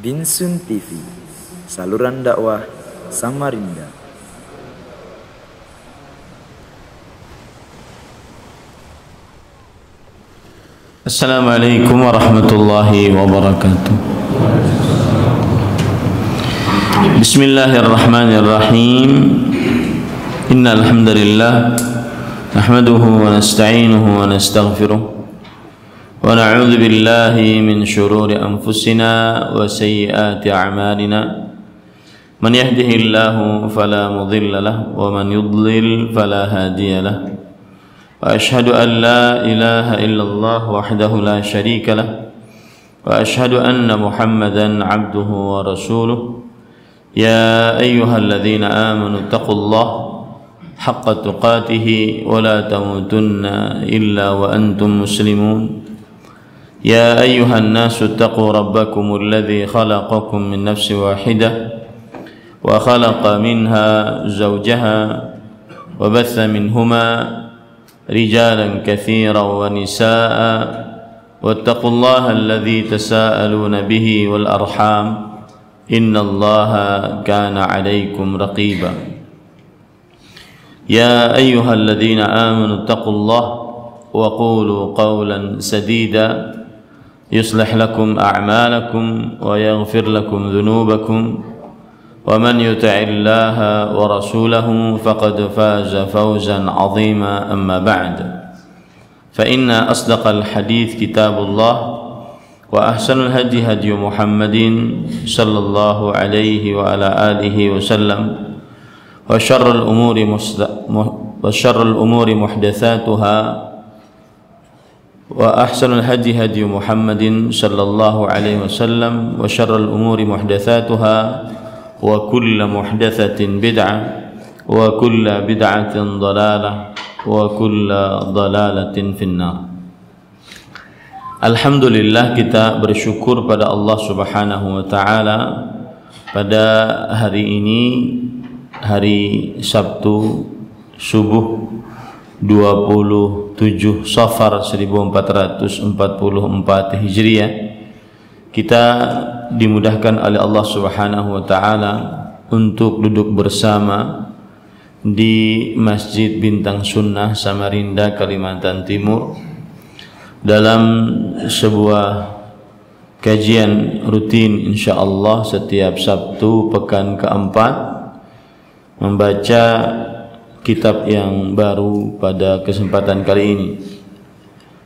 Binsun TV, saluran dakwah Samarinda. Assalamualaikum warahmatullahi wabarakatuh. Bismillahirrahmanirrahim. Innal hamdalillah nahmaduhu wa nasta'inuhu wa nastaghfiruh. Wa na'udzu billahi min shururi anfusina wa sayyiati a'malina. Man yahdihillahu fala mudilla lahu wa man yudlil fala hadiya lahu. Wa ashhadu an la ilaha illallah wahdahu la syarika lah. Wa ashhadu anna Muhammadan abduhu wa rasuluh. Ya ayyuhalladzina amanu taqullaha haqqa tuqatih wa la tamutunna illa wa antum muslimun. Ya ayyuhan nasu taqu rabbakumul ladzi khalaqakum min nafsin wahidah wa khalaqa minha zawjaha wa batha minhuma rijalan katsiran wa nisaa'a wattaqullaha alladzi tasaaluna bihi wal arham innallaha kana 'alaikum raqiba. Ya ayyuhalladzina amanu taqullaha wa qulu qawlan sadida yuslih lakum a'malakum wa yaghfir lakum dhunubakum wa man yuti'illaha wa rasulahu faqad faza fawzan 'azima. Amma ba'd, fa inna asdaqal hadits kitabullah wa ahsanul hadi hadi Muhammadin sallallahu alaihi wa ala alihi wasallam wa syarrul umuri muhdatsatuha wa ahsanul hadi hadi Muhammadin sallallahu alaihi wasallam wa syarrul umuri muhdatsatuha wa kullu muhdatsatin bid'ah wa kullu bid'atin dhalalah wa kullu dhalalatin finnar. Alhamdulillah, kita bersyukur pada Allah Subhanahu wa taala pada hari ini, hari Sabtu subuh 27 Safar 1444 Hijriah, kita dimudahkan oleh Allah Subhanahu wa taala untuk duduk bersama di Masjid Bintang Sunnah Samarinda, Kalimantan Timur, dalam sebuah kajian rutin insyaallah setiap Sabtu pekan keempat, membaca kitab yang baru pada kesempatan kali ini.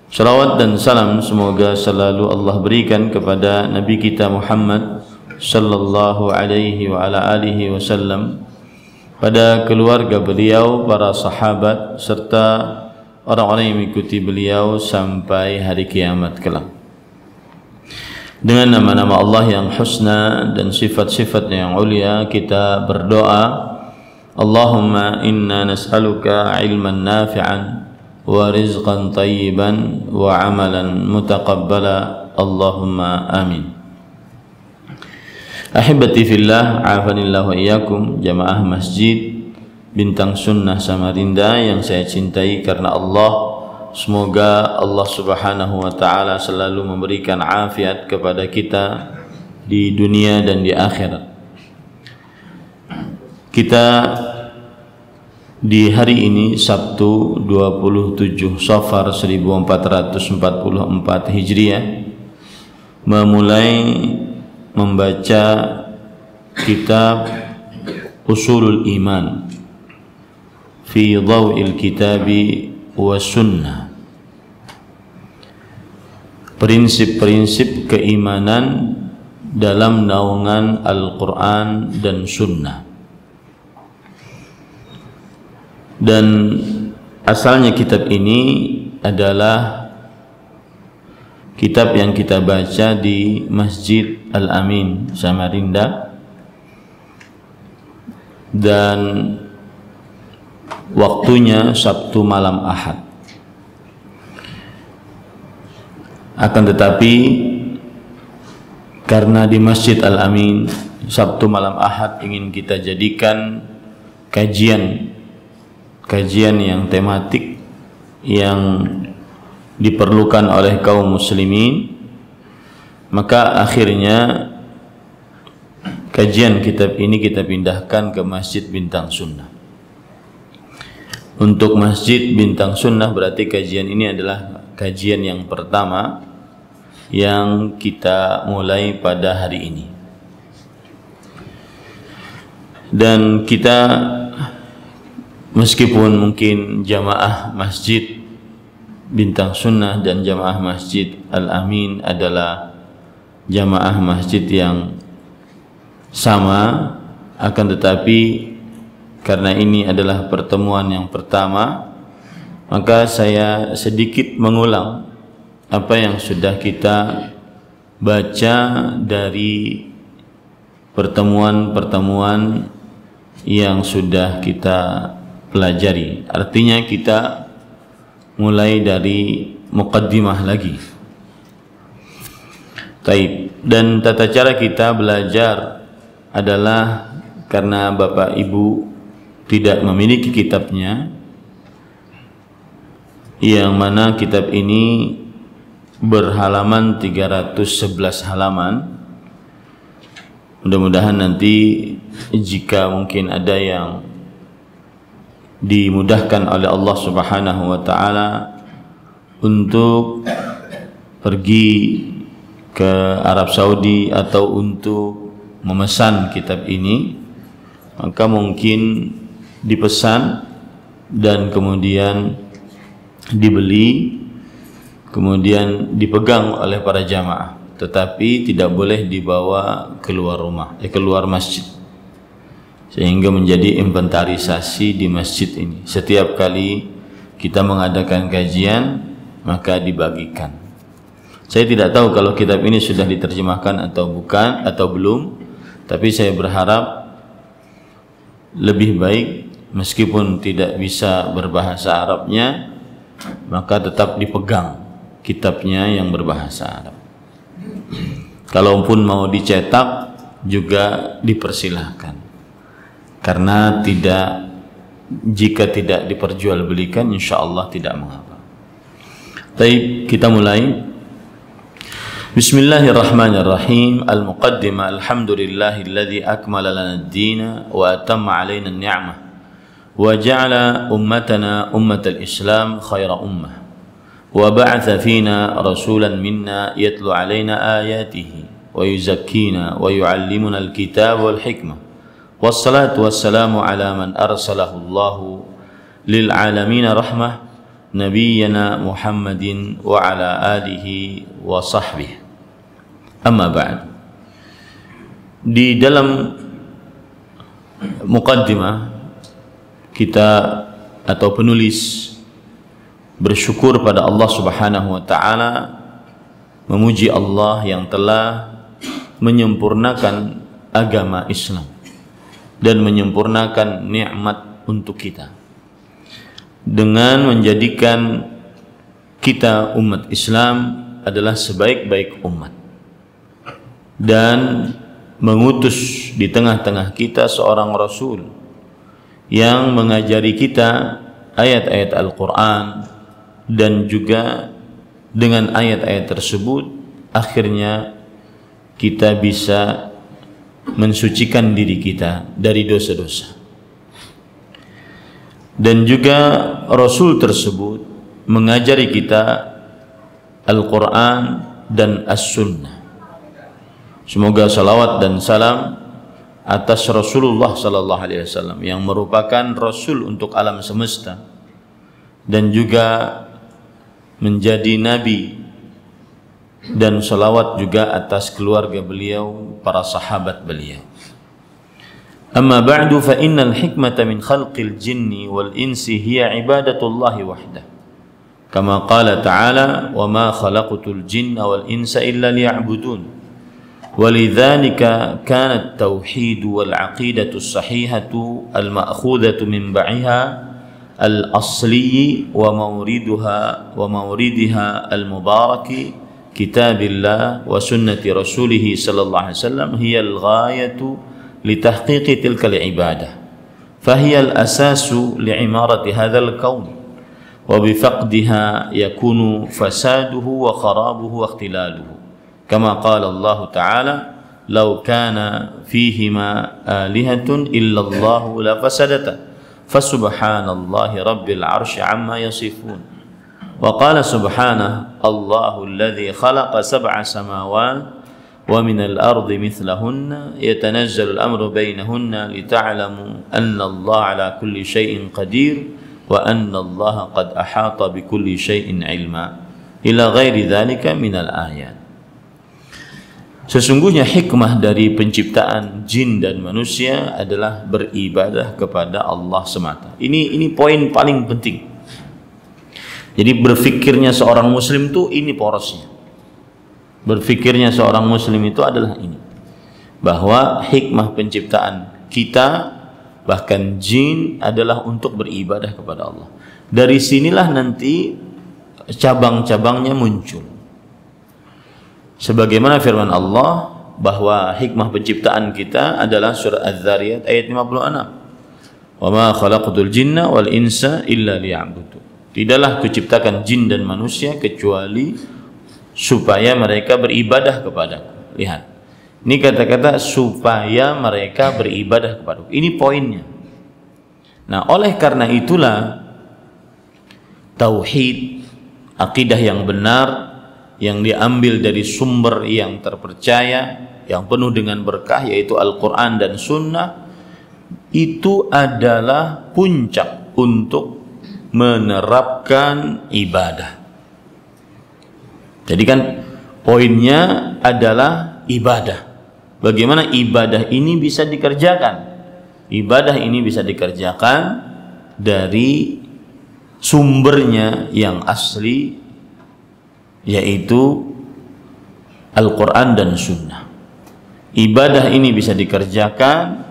Salawat dan salam semoga selalu Allah berikan kepada Nabi kita Muhammad sallallahu alaihi wa ala alihi wasallam, pada keluarga beliau, para sahabat, serta orang-orang yang mengikuti beliau sampai hari kiamat kelak. Dengan nama-nama Allah yang husna dan sifat-sifatnya yang ulia, kita berdoa, Allahumma inna nas'aluka ilman nafi'an wa rizqan tayyiban wa amalan mutaqabbala, Allahumma amin. Ahibati fillah, afanillahu wa iyyakum, jamaah Masjid Bintang Sunnah Samarinda yang saya cintai karena Allah. Semoga Allah Subhanahu wa taala selalu memberikan afiat kepada kita di dunia dan di akhirat. Kita di hari ini Sabtu 27 Safar 1444 Hijriah memulai membaca kitab Ushulul Iman fi Dhaw'il Kitabi wa Sunnah, prinsip-prinsip keimanan dalam naungan Al-Quran dan Sunnah. Dan asalnya kitab ini adalah kitab yang kita baca di Masjid Al-Amin Samarinda, dan waktunya Sabtu malam Ahad. Akan tetapi karena di Masjid Al-Amin Sabtu malam Ahad ingin kita jadikan kajian yang tematik yang diperlukan oleh kaum muslimin, maka akhirnya kajian kitab ini kita pindahkan ke Masjid Bintang Sunnah. Untuk Masjid Bintang Sunnah berarti kajian ini adalah kajian yang pertama yang kita mulai pada hari ini. Dan kita, meskipun mungkin jamaah Masjid Bintang Sunnah dan jamaah Masjid Al-Amin adalah jamaah masjid yang sama, akan tetapi karena ini adalah pertemuan yang pertama, maka saya sedikit mengulang apa yang sudah kita baca dari pertemuan-pertemuan yang sudah kita pelajari. Artinya kita mulai dari muqaddimah lagi. Taib. Dan tata cara kita belajar adalah karena Bapak Ibu tidak memiliki kitabnya, yang mana kitab ini berhalaman 311 halaman. Mudah-mudahan nanti jika mungkin ada yang dimudahkan oleh Allah Subhanahu wa taala untuk pergi ke Arab Saudi atau untuk memesan kitab ini, maka mungkin dipesan dan kemudian dibeli, kemudian dipegang oleh para jamaah, tetapi tidak boleh dibawa keluar rumah, keluar masjid, sehingga menjadi inventarisasi di masjid ini. Setiap kali kita mengadakan kajian maka dibagikan. Saya tidak tahu kalau kitab ini sudah diterjemahkan atau bukan atau belum, tapi saya berharap lebih baik meskipun tidak bisa berbahasa Arabnya, maka tetap dipegang kitabnya yang berbahasa Arab. Kalaupun mau dicetak juga dipersilahkan, karena jika tidak diperjualbelikan insyaallah tidak mengapa. Baik, kita mulai. Bismillahirrahmanirrahim. Al-Muqaddimah. Alhamdulillahilladzi akmala lana ad-din wa atamma alaina an-ni'mah wa ja'ala ummatana ummatal Islam khaira ummah wa ba'atha fina rasulan minna yatlu alaina ayatihi wa yuzakkina wa yu'allimuna al-kitab wal hikmah. Wassalatu wassalamu ala man arsalahu Allahu lil alamin rahmah nabiyyina Muhammadin wa ala alihi wa sahbihi. Amma ba'd. Di dalam muqaddimah kita atau penulis bersyukur pada Allah Subhanahu wa taala, memuji Allah yang telah menyempurnakan agama Islam dan menyempurnakan nikmat untuk kita dengan menjadikan kita umat Islam adalah sebaik-baik umat, dan mengutus di tengah-tengah kita seorang Rasul yang mengajari kita ayat-ayat Al-Quran, dan juga dengan ayat-ayat tersebut akhirnya kita bisa mensucikan diri kita dari dosa-dosa. Dan juga Rasul tersebut mengajari kita Al-Quran dan As-Sunnah. Semoga salawat dan salam atas Rasulullah sallallahu alaihi wasallam yang merupakan Rasul untuk alam semesta dan juga menjadi Nabi, dan salawat juga atas keluarga beliau, para sahabat beliau. Amma ba'du, fa innal hikmata min khalqil jinni wal insi hiya ibadatullahi wahdah. Kama qala ta'ala, wa ma khalaqtul jinna wal insa illa liya'budun. ولذلك كان التوحيد والعقيدة الصحيحة المأخوذة من بعها الأصلي وموردها المبارك كتاب الله وسنة رسوله صلى الله عليه وسلم هي الغاية لتحقيق تلك العبادة، فهي الأساس لعمارة هذا الكون، وبفقدها يكون فساده وخرابه واختلاله. كما قال الله تعالى law kana fihima alihatun illallahu la fasadata fasubhanallahi rabbil arsy amma yasifun. Wa qala subhanahu Allahu alladhi khalaqa sab'a samawati wa minal ardi mithlahunna yatanazzalu al-amru bainahunna lita'lamu anna Allah ala kulli syai'in qadir wa anna Allah qad ahata bi kulli syai'in ilma ila ghairi dzalika minal ayat. Sesungguhnya hikmah dari penciptaan jin dan manusia adalah beribadah kepada Allah semata. Ini poin paling penting. Jadi berfikirnya seorang muslim itu ini porosnya. Berfikirnya seorang muslim itu adalah ini, bahwa hikmah penciptaan kita bahkan jin adalah untuk beribadah kepada Allah. Dari sinilah nanti cabang-cabangnya muncul. Sebagaimana firman Allah bahwa hikmah penciptaan kita adalah surah Az-Zariyat ayat 56. Wa ma khalaqtul jinna wal insa illa liya'budun. Tidaklah kuciptakan jin dan manusia kecuali supaya mereka beribadah kepadaku. Lihat, ini kata-kata supaya mereka beribadah kepadaku. Ini poinnya. Nah, oleh karena itulah tauhid, akidah yang benar yang diambil dari sumber yang terpercaya, yang penuh dengan berkah, yaitu Al-Quran dan Sunnah, itu adalah puncak untuk menerapkan ibadah. Jadi kan poinnya adalah ibadah. Bagaimana ibadah ini bisa dikerjakan? Ibadah ini bisa dikerjakan dari sumbernya yang asli, yaitu Al-Quran dan Sunnah. Ibadah ini bisa dikerjakan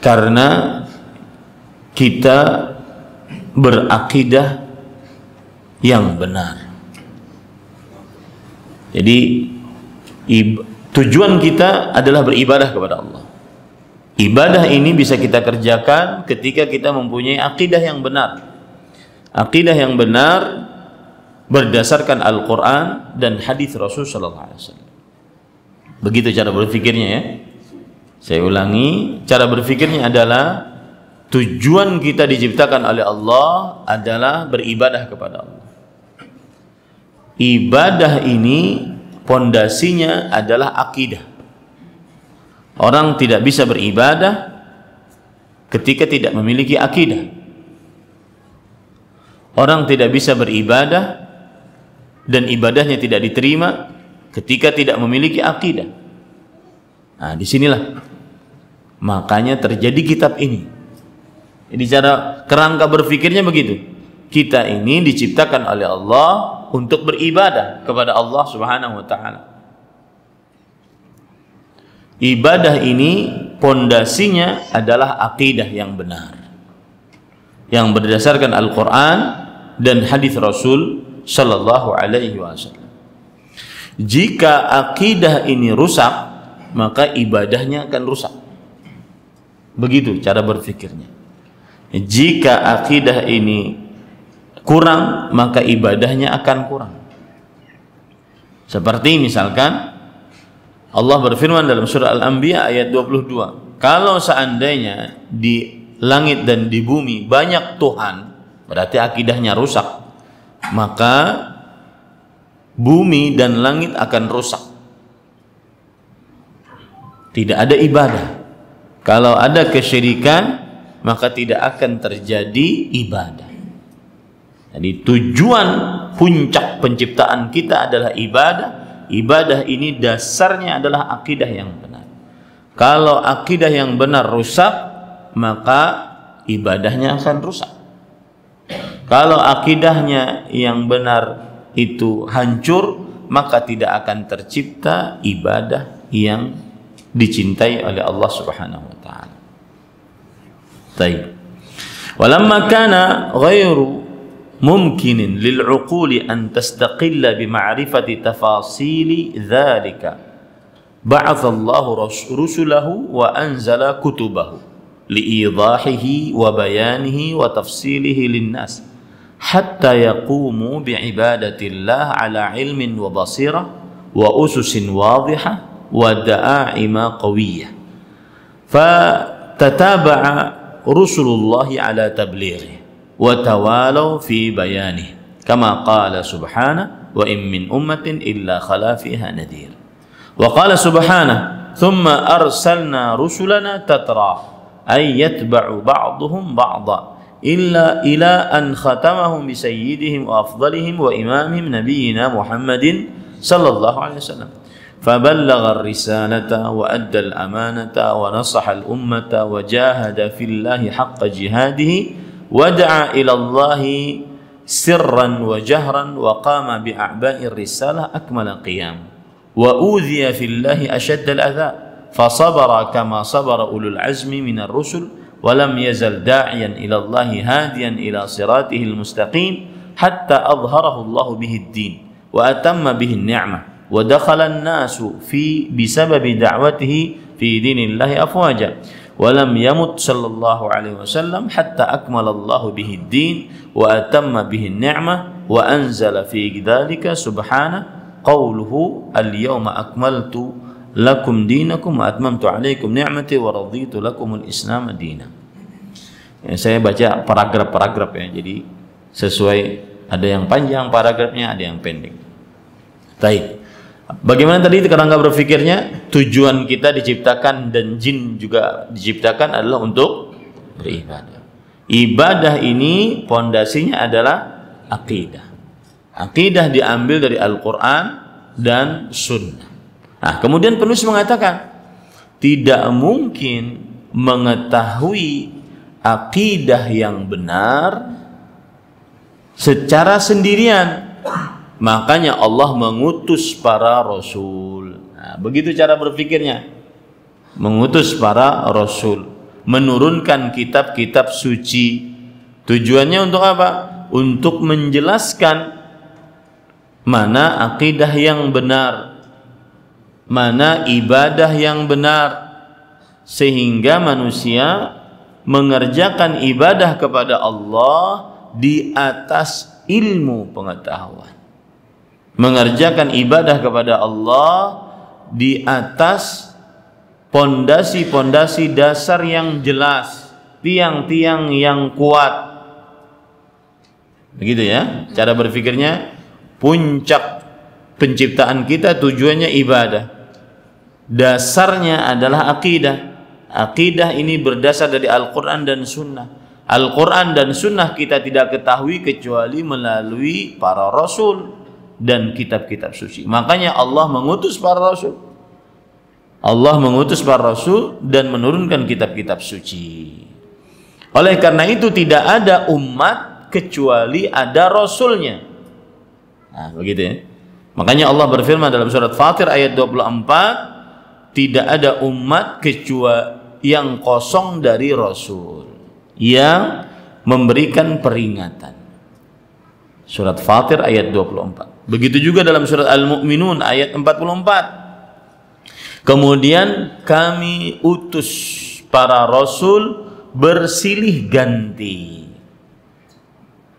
karena kita berakidah yang benar. Jadi tujuan kita adalah beribadah kepada Allah. Ibadah ini bisa kita kerjakan ketika kita mempunyai akidah yang benar. Akidah yang benar berdasarkan Al-Quran dan hadis Rasul sallallahu alaihi wasallam. Begitu cara berpikirnya ya. Saya ulangi, cara berpikirnya adalah tujuan kita diciptakan oleh Allah adalah beribadah kepada Allah. Ibadah ini pondasinya adalah akidah. Orang tidak bisa beribadah ketika tidak memiliki akidah. Orang tidak bisa beribadah dan ibadahnya tidak diterima ketika tidak memiliki akidah. Nah, disinilah makanya terjadi kitab ini. Jadi cara kerangka berpikirnya begitu. Kita ini diciptakan oleh Allah untuk beribadah kepada Allah Subhanahu wa taala. Ibadah ini pondasinya adalah akidah yang benar, yang berdasarkan Al-Quran dan hadis Rasul sallallahu alaihi wasallam. Jika akidah ini rusak, maka ibadahnya akan rusak. Begitu cara berpikirnya. Jika akidah ini kurang, maka ibadahnya akan kurang. Seperti misalkan Allah berfirman dalam surah Al-Anbiya ayat 22, kalau seandainya di langit dan di bumi banyak Tuhan, berarti akidahnya rusak, maka bumi dan langit akan rusak. Tidak ada ibadah. Kalau ada kesyirikan, maka tidak akan terjadi ibadah. Jadi tujuan puncak penciptaan kita adalah ibadah. Ibadah ini dasarnya adalah akidah yang benar. Kalau akidah yang benar rusak, maka ibadahnya akan rusak. Kalau akidahnya yang benar itu hancur, maka tidak akan tercipta ibadah yang dicintai oleh Allah Subhanahu wa taala. Baik. Walamma kana ghairu mumkinin lil 'uquli an tastaqilla bi ma'rifati tafasili dzalika ba'atha Allahu rusulahu wa anzala kutubahu liidahihi wa bayanihi wa tafsilihi linnas hatta yaqumu bi'ibadatillah ala ilmin wa basirah wa ususin wadihah wa da'a'ima qawiyah. Fatataba'a Rasulullah ala tablighi wa tawalau fi bayanih kama qala subhanahu wa in min ummatin illa khala fiha nadhir. Wa qala subhanahu thumma arsalna rusulana tatra ay yatba'u ba'duhum ba'dha illa ila an khatamahum bi sayyidihim wa afdalihim wa imamihim nabiyyina Muhammadin sallallahu alaihi wasallam. Faballagha ar-risalata wa adda al-amanata wa nasaha al-ummata wa jahada fillahi haqqa jihadihi wa da'a ila Allah sirran wa jahran wa qama bi a'ba'i ar-risalah akmala qiyam wa udhiya fillahi ashadda al-adha fasabara kama sabara ulul azmi min ar-rusul wa lam yazal da'iyan ila Allah hadiyan ila siratihi al-mustaqim hatta adhharahu Allah bihi ad-din wa atamma bihi an-ni'mah wa dakhala an-nasu fi bisababi da'watihi fi dinillahi afwaja wa lam yamut sallallahu alaihi wasallam hatta akmala Allah bihi ad-din wa atamma bihi an-ni'mah wa anzala fi dzalika subhanahu qawluhu al-yawma akmaltu lakum dinakum wa atmamtu alaikum ni'mati wa raditu lakumul islam dinan. Saya baca paragraf-paragraf ya, jadi sesuai, ada yang panjang paragrafnya, ada yang pendek. Baik. Bagaimana tadi kerangka berpikirnya? Tujuan kita diciptakan dan jin juga diciptakan adalah untuk beribadah. Ibadah ini pondasinya adalah akidah. Akidah diambil dari Al-Quran dan Sunnah. Nah, kemudian penulis mengatakan tidak mungkin mengetahui akidah yang benar secara sendirian. Makanya Allah mengutus para rasul. Nah, begitu cara berpikirnya. Mengutus para rasul, menurunkan kitab-kitab suci. Tujuannya untuk apa? Untuk menjelaskan mana akidah yang benar, mana ibadah yang benar, sehingga manusia mengerjakan ibadah kepada Allah di atas ilmu pengetahuan. Mengerjakan ibadah kepada Allah di atas pondasi-pondasi dasar yang jelas, tiang-tiang yang kuat. Begitu ya cara berpikirnya. Puncak penciptaan kita tujuannya ibadah. Dasarnya adalah akidah. Akidah ini berdasar dari Al-Quran dan Sunnah. Al-Quran dan Sunnah kita tidak ketahui kecuali melalui para rasul dan kitab-kitab suci. Makanya Allah mengutus para rasul. Allah mengutus para rasul dan menurunkan kitab-kitab suci. Oleh karena itu tidak ada umat kecuali ada rasulnya. Nah, begitu ya. Makanya Allah berfirman dalam surat Fatir ayat 24, tidak ada umat kecuali yang kosong dari rasul yang memberikan peringatan. Surat Fatir ayat 24. Begitu juga dalam surat Al-Mu'minun ayat 44. Kemudian kami utus para rasul bersilih ganti.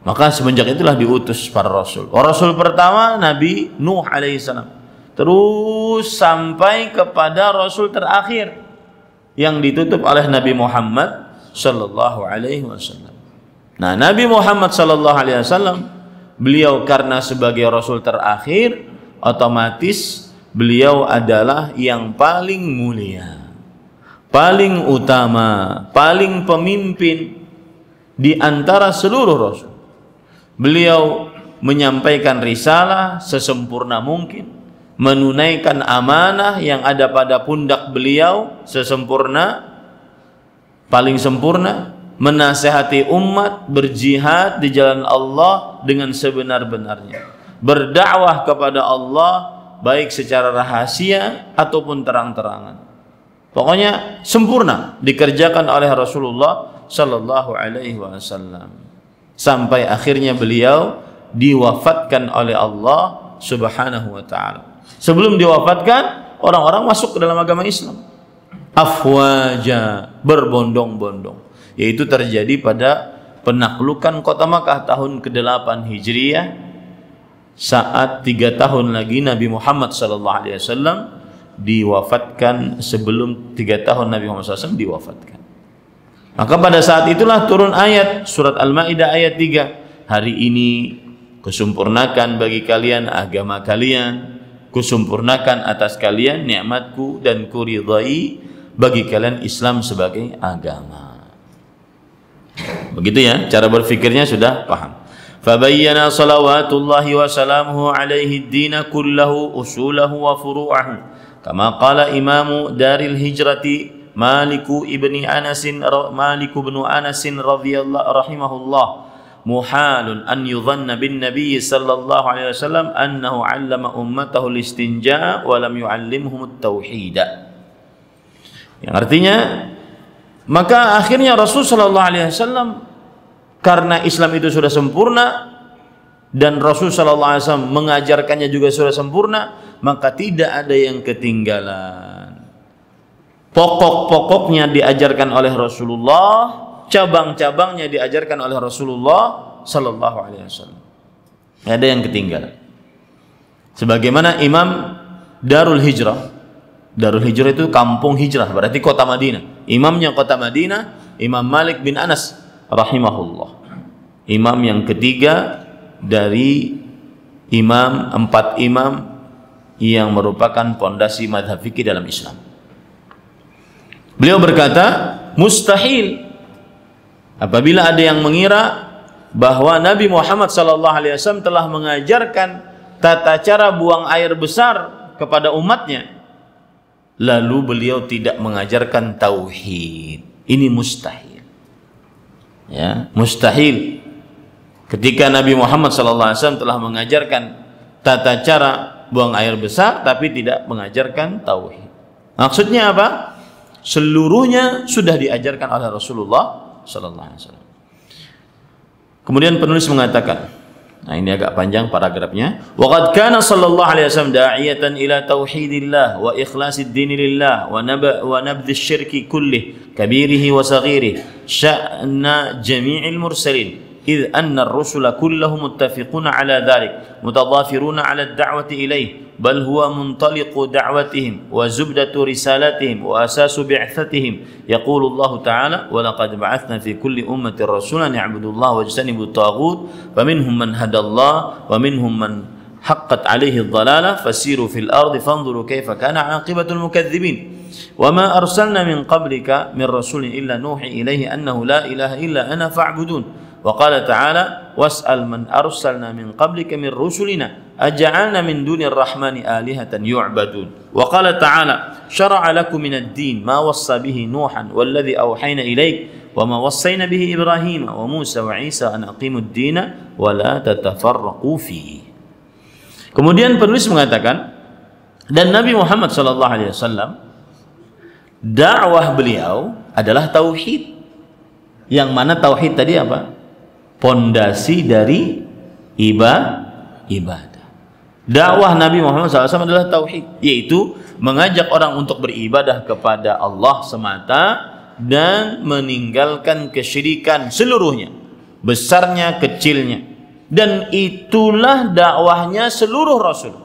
Maka semenjak itulah diutus para rasul. Rasul pertama Nabi Nuh alaihissalam. Terus sampai kepada rasul terakhir yang ditutup oleh Nabi Muhammad sallallahu alaihi wasallam. Nah, Nabi Muhammad sallallahu alaihi wasallam, beliau karena sebagai rasul terakhir, otomatis beliau adalah yang paling mulia, paling utama, paling pemimpin di antara seluruh rasul. Beliau menyampaikan risalah sesempurna mungkin, menunaikan amanah yang ada pada pundak beliau sesempurna, paling sempurna, menasihati umat, berjihad di jalan Allah dengan sebenar-benarnya, berdakwah kepada Allah baik secara rahasia ataupun terang-terangan. Pokoknya sempurna dikerjakan oleh Rasulullah sallallahu alaihi wasallam. Sampai akhirnya beliau diwafatkan oleh Allah subhanahu wa ta'ala. Sebelum diwafatkan, orang-orang masuk ke dalam agama Islam afwaja, berbondong-bondong. Yaitu terjadi pada penaklukan kota Makkah tahun ke-8 Hijriah saat 3 tahun lagi Nabi Muhammad SAW diwafatkan, sebelum 3 tahun Nabi Muhammad SAW diwafatkan. Maka pada saat itulah turun ayat surat Al-Maidah ayat 3. Hari ini kusempurnakan bagi kalian agama kalian, kusempurnakan atas kalian nikmatku, dan kuridai bagi kalian Islam sebagai agama. Begitu ya, cara berfikirnya sudah paham. Fabayyana salawatullahi wa salamuhu alaihi ad-din kullahu usulahu wa furu'ahu kama qala imamu daril hijrati Maliku ibni Anasin radhiyallahu rahimahullah muhalun an yudhanna bin nabiy sallallahu alaihi wasallam annahu 'allama ummatahu al-istinja' wa lam yu'allimhum at-tauhid. Yang artinya, maka akhirnya Rasul sallallahu alaihi wasallam, karena Islam itu sudah sempurna dan Rasul sallallahu alaihi wasallam mengajarkannya juga sudah sempurna, maka tidak ada yang ketinggalan. Pokok-pokoknya diajarkan oleh Rasulullah, cabang-cabangnya diajarkan oleh Rasulullah sallallahu alaihi wasallam. Tidak ada yang ketinggalan. Sebagaimana Imam Darul Hijrah. Darul Hijrah itu kampung hijrah, berarti kota Madinah. Imamnya kota Madinah, Imam Malik bin Anas rahimahullah. Imam yang ketiga dari 4 imam yang merupakan pondasi mazhab fikih dalam Islam. Beliau berkata, mustahil apabila ada yang mengira bahwa Nabi Muhammad SAW telah mengajarkan tata cara buang air besar kepada umatnya, lalu beliau tidak mengajarkan tauhid. Ini mustahil. Ya, mustahil. Ketika Nabi Muhammad SAW telah mengajarkan tata cara buang air besar, tapi tidak mengajarkan tauhid. Maksudnya apa? Seluruhnya sudah diajarkan oleh Rasulullah sallallahu alaihi wasallam. Kemudian penulis mengatakan, nah ini agak panjang paragrafnya. Wa qad kana sallallahu alaihi wasallam da'iyatan ila tauhidillah wa ikhlasid din lillah wa nabdh asy-syirki kullih kabirihi wa saghirihi sya'na jami'il mursalin. إذ أن الرسل كلهم متفقون على ذلك متضافرون على الدعوة إليه بل هو منطلق دعوتهم وزبدة رسالتهم وأساس بعثتهم يقول الله تعالى ولقد بعثنا في كل أمة رسولا يعبدوا الله واجتنبوا الطاغوت فمنهم من هدى الله ومنهم من حقت عليه الضلالة فسيروا في الأرض فانظروا كيف كان عاقبة المكذبين وما أرسلنا من قبلك من رسول إلا نوحي إليه أنه لا إله إلا أنا فاعبدون وقال تعالى واسأل من أرسلنا من قبلك من رسلنا أجعلنا من دون الرحمن آلهة يعبدون وقال تعالى شرع لكم من الدين ما وصى به نوحا والذي أوحينا إليك وما وصينا به إبراهيم وموسى وعيسى أن أقيموا الدين ولا تتفرقوا فيه. Kemudian penulis mengatakan, dan Nabi Muhammad SAW dakwah beliau adalah tauhid. Yang mana tauhid tadi apa? Pondasi dari ibadah. Dakwah Nabi Muhammad SAW adalah tauhid, yaitu mengajak orang untuk beribadah kepada Allah semata dan meninggalkan kesyirikan seluruhnya, besarnya, kecilnya. Dan itulah dakwahnya seluruh rasul.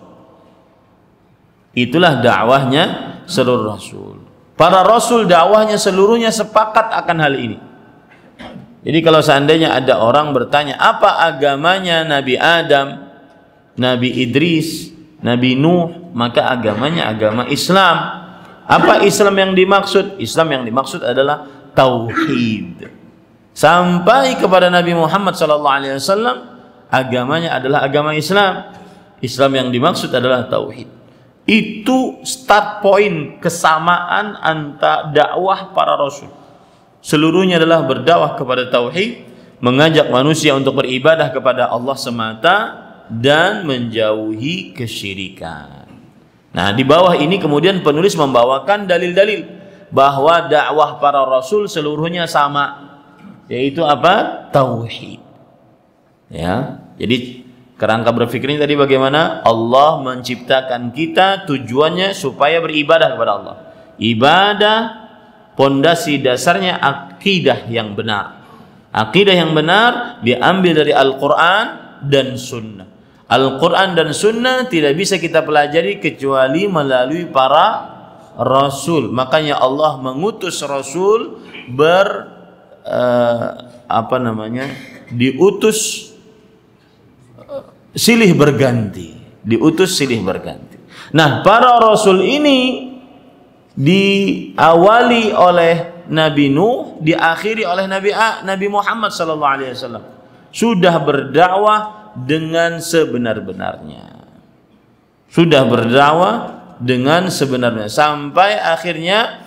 Itulah dakwahnya seluruh rasul. Para rasul dakwahnya seluruhnya sepakat akan hal ini. Jadi kalau seandainya ada orang bertanya, apa agamanya Nabi Adam, Nabi Idris, Nabi Nuh, maka agamanya agama Islam. Apa Islam yang dimaksud? Islam yang dimaksud adalah tauhid. Sampai kepada Nabi Muhammad SAW, agamanya adalah agama Islam. Islam yang dimaksud adalah tauhid. Itu start point kesamaan antara dakwah para rasul. Seluruhnya adalah berdakwah kepada tauhid, mengajak manusia untuk beribadah kepada Allah semata dan menjauhi kesyirikan. Nah, di bawah ini kemudian penulis membawakan dalil-dalil bahwa dakwah para rasul seluruhnya sama, yaitu apa? Tauhid. Ya. Jadi kerangka berpikirnya tadi bagaimana? Allah menciptakan kita tujuannya supaya beribadah kepada Allah. Ibadah pondasi dasarnya akidah yang benar. Akidah yang benar diambil dari Al-Quran dan Sunnah. Al-Quran dan Sunnah tidak bisa kita pelajari kecuali melalui para Rasul. Makanya Allah mengutus Rasul diutus silih berganti. Nah, para Rasul ini diawali oleh Nabi Nuh, diakhiri oleh Nabi Muhammad SAW. Sudah berdakwah dengan sebenar-benarnya. Sampai akhirnya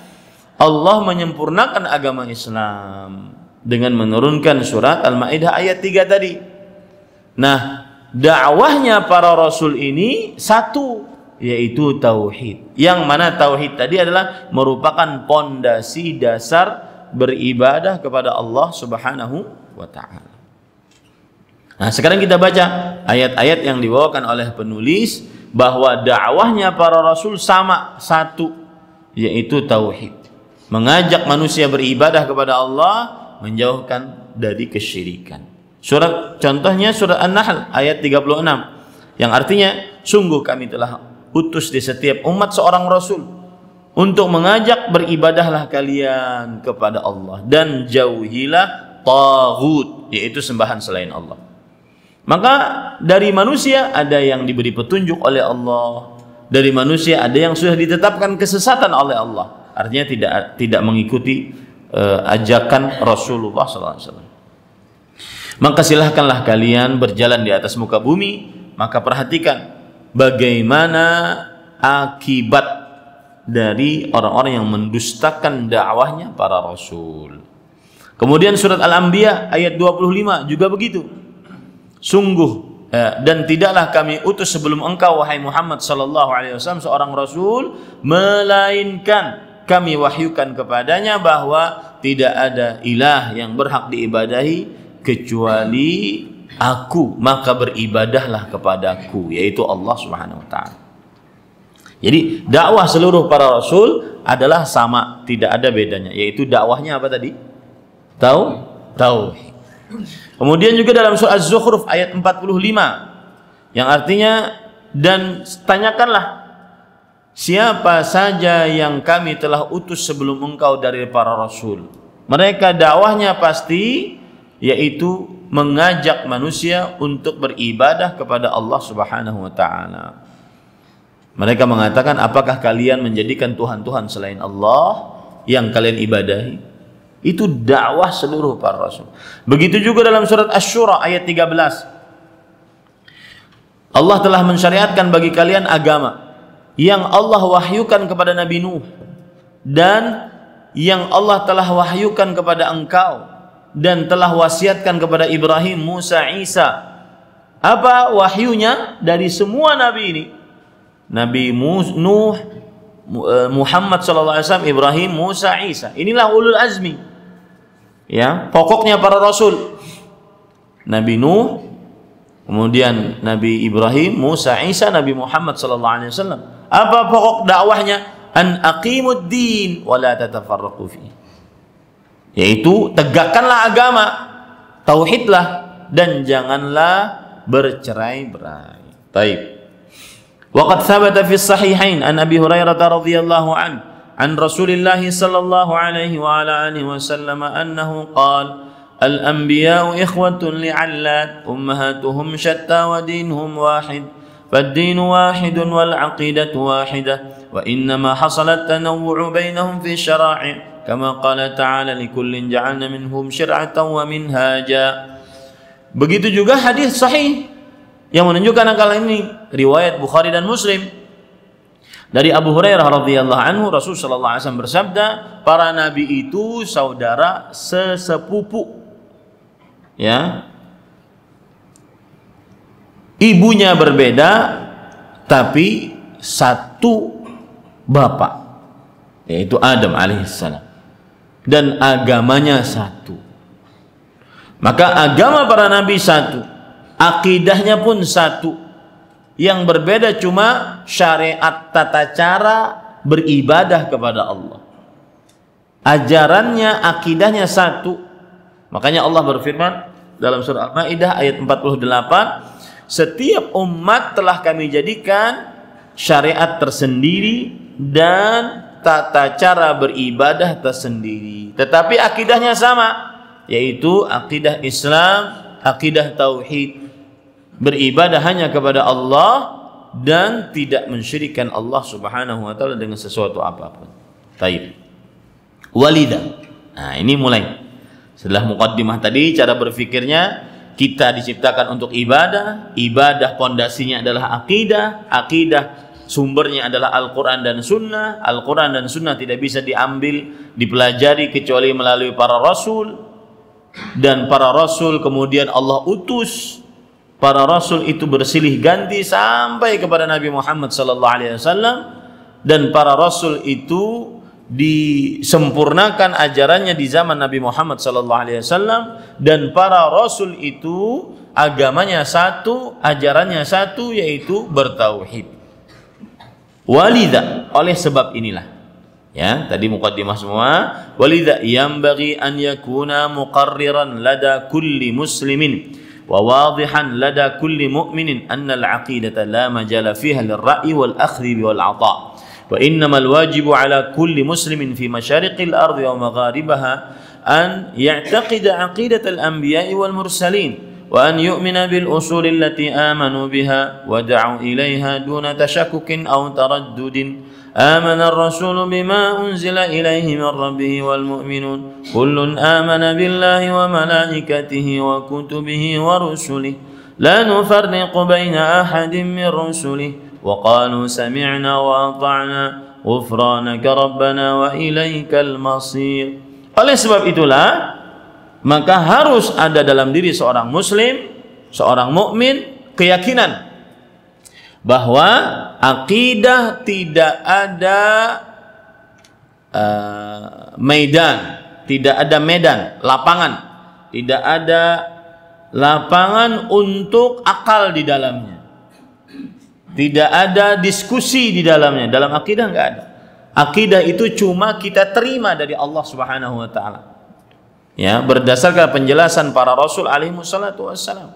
Allah menyempurnakan agama Islam dengan menurunkan surat Al-Maidah ayat 3 tadi. Nah, dakwahnya para rasul ini satu, yaitu tauhid. Yang mana tauhid tadi adalah merupakan pondasi dasar beribadah kepada Allah Subhanahu wa taala. Nah, sekarang kita baca ayat-ayat yang dibawakan oleh penulis bahwa dakwahnya para rasul sama, satu, yaitu tauhid. Mengajak manusia beribadah kepada Allah, menjauhkan dari kesyirikan. Contohnya surat An-Nahl ayat 36 yang artinya, sungguh kami telah utus di setiap umat seorang rasul untuk mengajak beribadahlah kalian kepada Allah dan jauhilah taghut, yaitu sembahan selain Allah. Maka dari manusia ada yang diberi petunjuk oleh Allah, dari manusia ada yang sudah ditetapkan kesesatan oleh Allah, artinya tidak mengikuti ajakan Rasulullah SAW. Maka silahkanlah kalian berjalan di atas muka bumi, maka perhatikan bagaimana akibat dari orang-orang yang mendustakan dakwahnya para rasul. Kemudian surat Al-Anbiya ayat 25 juga begitu. Sungguh dan tidaklah kami utus sebelum engkau wahai Muhammad sallallahu alaihi wasallam seorang rasul, melainkan kami wahyukan kepadanya bahwa tidak ada ilah yang berhak diibadahi kecuali aku, maka beribadahlah kepadaku, yaitu Allah Subhanahu wa taala. Jadi dakwah seluruh para rasul adalah sama, tidak ada bedanya, yaitu dakwahnya apa tadi? Tauhid. Kemudian juga dalam surah Az-Zukhruf ayat 45 yang artinya, dan tanyakanlah siapa saja yang kami telah utus sebelum engkau dari para rasul. Mereka dakwahnya pasti yaitu mengajak manusia untuk beribadah kepada Allah Subhanahu wa taala. Mereka mengatakan, apakah kalian menjadikan Tuhan-Tuhan selain Allah yang kalian ibadahi? Itu dakwah seluruh para rasul. Begitu juga dalam surat Asy-Syura ayat 13. Allah telah mensyariatkan bagi kalian agama yang Allah wahyukan kepada Nabi Nuh dan yang Allah telah wahyukan kepada engkau dan telah wasiatkan kepada Ibrahim, Musa, Isa. Apa wahyunya dari semua nabi ini? Nabi Nuh, Muhammad SAW, Ibrahim, Musa, Isa. Inilah ulul azmi. Ya, pokoknya para rasul. Nabi Nuh, kemudian Nabi Ibrahim, Musa, Isa, Nabi Muhammad SAW. Apa pokok dakwahnya? An aqimud din wa la tatafarraqu fihi. Yaitu tegakkanlah agama, tauhidlah, dan janganlah bercerai-berai. Taib. Waqad thabata fi sahihain an Abi Hurairah radhiyallahu anhu an Rasulillah sallallahu alaihi wa ala alihi wasallam annahu qala al-anbiya'u ikhwatun li'allat ummahatuhum shatta wa dinuhum wahid fad-din wahidun wal 'aqidatu wahidah wa innama hasala at-tanawwu' bainahum fi syara'i' kama qala ta'ala likullin ja'alna minhum syir'atan wa minhaja. Begitu juga hadis sahih yang menunjukkan akal ini, riwayat Bukhari dan Muslim. Dari Abu Hurairah radhiyallahu anhu, Rasul sallallahu alaihi wasallam bersabda, para nabi itu saudara sesepupu. Ya. Ibunya berbeda tapi satu bapak, yaitu Adam alaihissalam. Dan agamanya satu. Maka agama para nabi satu, akidahnya pun satu. Yang berbeda cuma syariat tata cara beribadah kepada Allah. Ajarannya, akidahnya satu. Makanya Allah berfirman dalam surah Al-Maidah ayat 48, setiap umat telah kami jadikan syariat tersendiri dan tata cara beribadah tersendiri, tetapi akidahnya sama, yaitu akidah Islam, akidah tauhid, beribadah hanya kepada Allah dan tidak mensyirikkan Allah Subhanahu wa taala dengan sesuatu apapun. Taib. Walida. Nah, ini mulai. Setelah muqaddimah tadi, cara berfikirnya, kita diciptakan untuk ibadah, ibadah pondasinya adalah akidah, akidah sumbernya adalah Al-Quran dan Sunnah, Al-Quran dan Sunnah tidak bisa diambil, dipelajari kecuali melalui para Rasul, dan para Rasul kemudian Allah utus. Para Rasul itu bersilih ganti sampai kepada Nabi Muhammad SAW, dan para Rasul itu disempurnakan ajarannya di zaman Nabi Muhammad SAW, dan para Rasul itu agamanya satu, ajarannya satu, yaitu bertauhid. Walidha, oleh sebab inilah, ya tadi muqaddimah semua. Walidha yanbaghi an yakuna muqarriran lada kulli muslimin wa wadihan lada kulli mu'minin anna al-aqidata la majala fiha lirra'yi wal akhdhi wal 'ata'. Wa innamal wajibu 'ala kulli muslimin fi masyariqil ardi wa magharibaha an ya'taqida 'aqidatal anbiya'i wal mursalin wa an yu'mina bil usul allati amanu biha wa da'u ilaiha duna tashakkukin aw taraddudin. Amana ar-rasulu bima unzila ilaihi min rabbih wal mu'minun kullun amana billahi wa malaikatihi wa kutubihi wa rusulihi la nufarriqu baina ahadin min rusulihi wa qalu sami'na wa ata'na ghufranaka rabbana wa ilaikal masir. Oleh sebab itulah, maka harus ada dalam diri seorang muslim, seorang mukmin, keyakinan bahwa akidah tidak ada tidak ada medan, lapangan, tidak ada lapangan untuk akal di dalamnya, tidak ada diskusi di dalamnya. Dalam akidah enggak ada. Akidah itu cuma kita terima dari Allah Subhanahu wa taala, ya, berdasarkan penjelasan para Rasul alaihi wassalatu wassalam.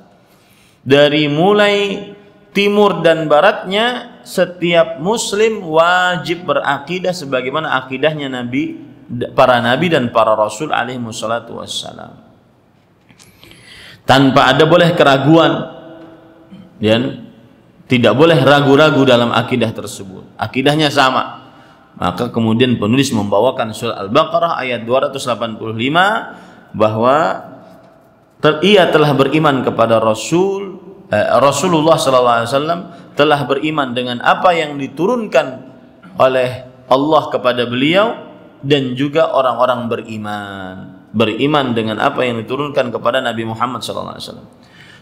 Dari mulai timur dan baratnya, setiap muslim wajib berakidah sebagaimana akidahnya para nabi dan para rasul alaihi wassalatu wassalam, tanpa ada boleh keraguan, dan tidak boleh ragu-ragu dalam akidah tersebut. Akidahnya sama. Maka kemudian penulis membawakan surah Al-Baqarah ayat 285 bahwa ia telah beriman kepada Rasulullah SAW, telah beriman dengan apa yang diturunkan oleh Allah kepada beliau, dan juga orang-orang beriman dengan apa yang diturunkan kepada Nabi Muhammad SAW.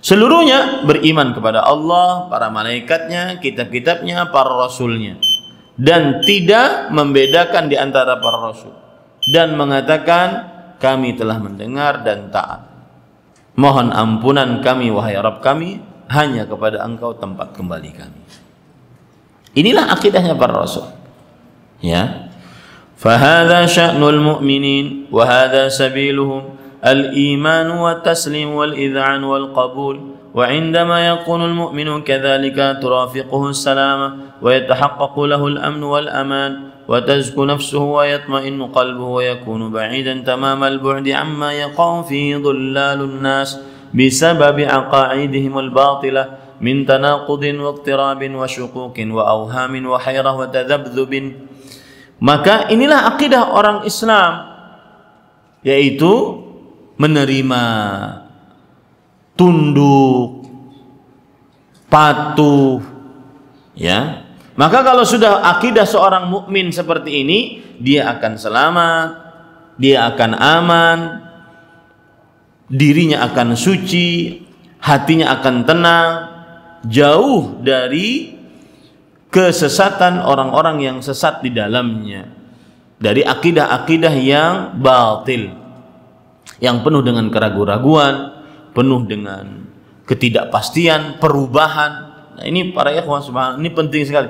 Seluruhnya beriman kepada Allah, para malaikatnya, kitab-kitabnya, para rasulnya, dan tidak membedakan di antara para rasul, dan mengatakan kami telah mendengar dan taat. Mohon ampunan kami wahai Rabb kami, hanya kepada Engkau tempat kembali kami. Inilah akidahnya para rasul, ya. Fahadha sya'nul mu'minin wa hadha sabiluhum al-iman wa taslim wal idhan wal qabul. Wa indama yakunu al-mu'minu kadhalika turafiquhu as-salama wa yatahaqqaqu lahu al-amn wal aman wa tazku nafsuhu wa yatma'innu qalbuhu wa yakunu ba'idan tamam al-bu'di amma yaqa'u fi dhullalun nas بسبب عقائدهم الباطلة من تناقض واضطراب وشقوق وأوهام وحيرة وتذبذب. Maka inilah akidah orang Islam, yaitu menerima, tunduk, patuh, ya. Maka kalau sudah akidah seorang mukmin seperti ini, dia akan selamat, dia akan aman, dirinya akan suci, hatinya akan tenang, jauh dari kesesatan orang-orang yang sesat di dalamnya, dari akidah-akidah yang batil, yang penuh dengan keraguan-raguan, penuh dengan ketidakpastian, perubahan. Nah, ini para ikhwan subhanallah, ini penting sekali.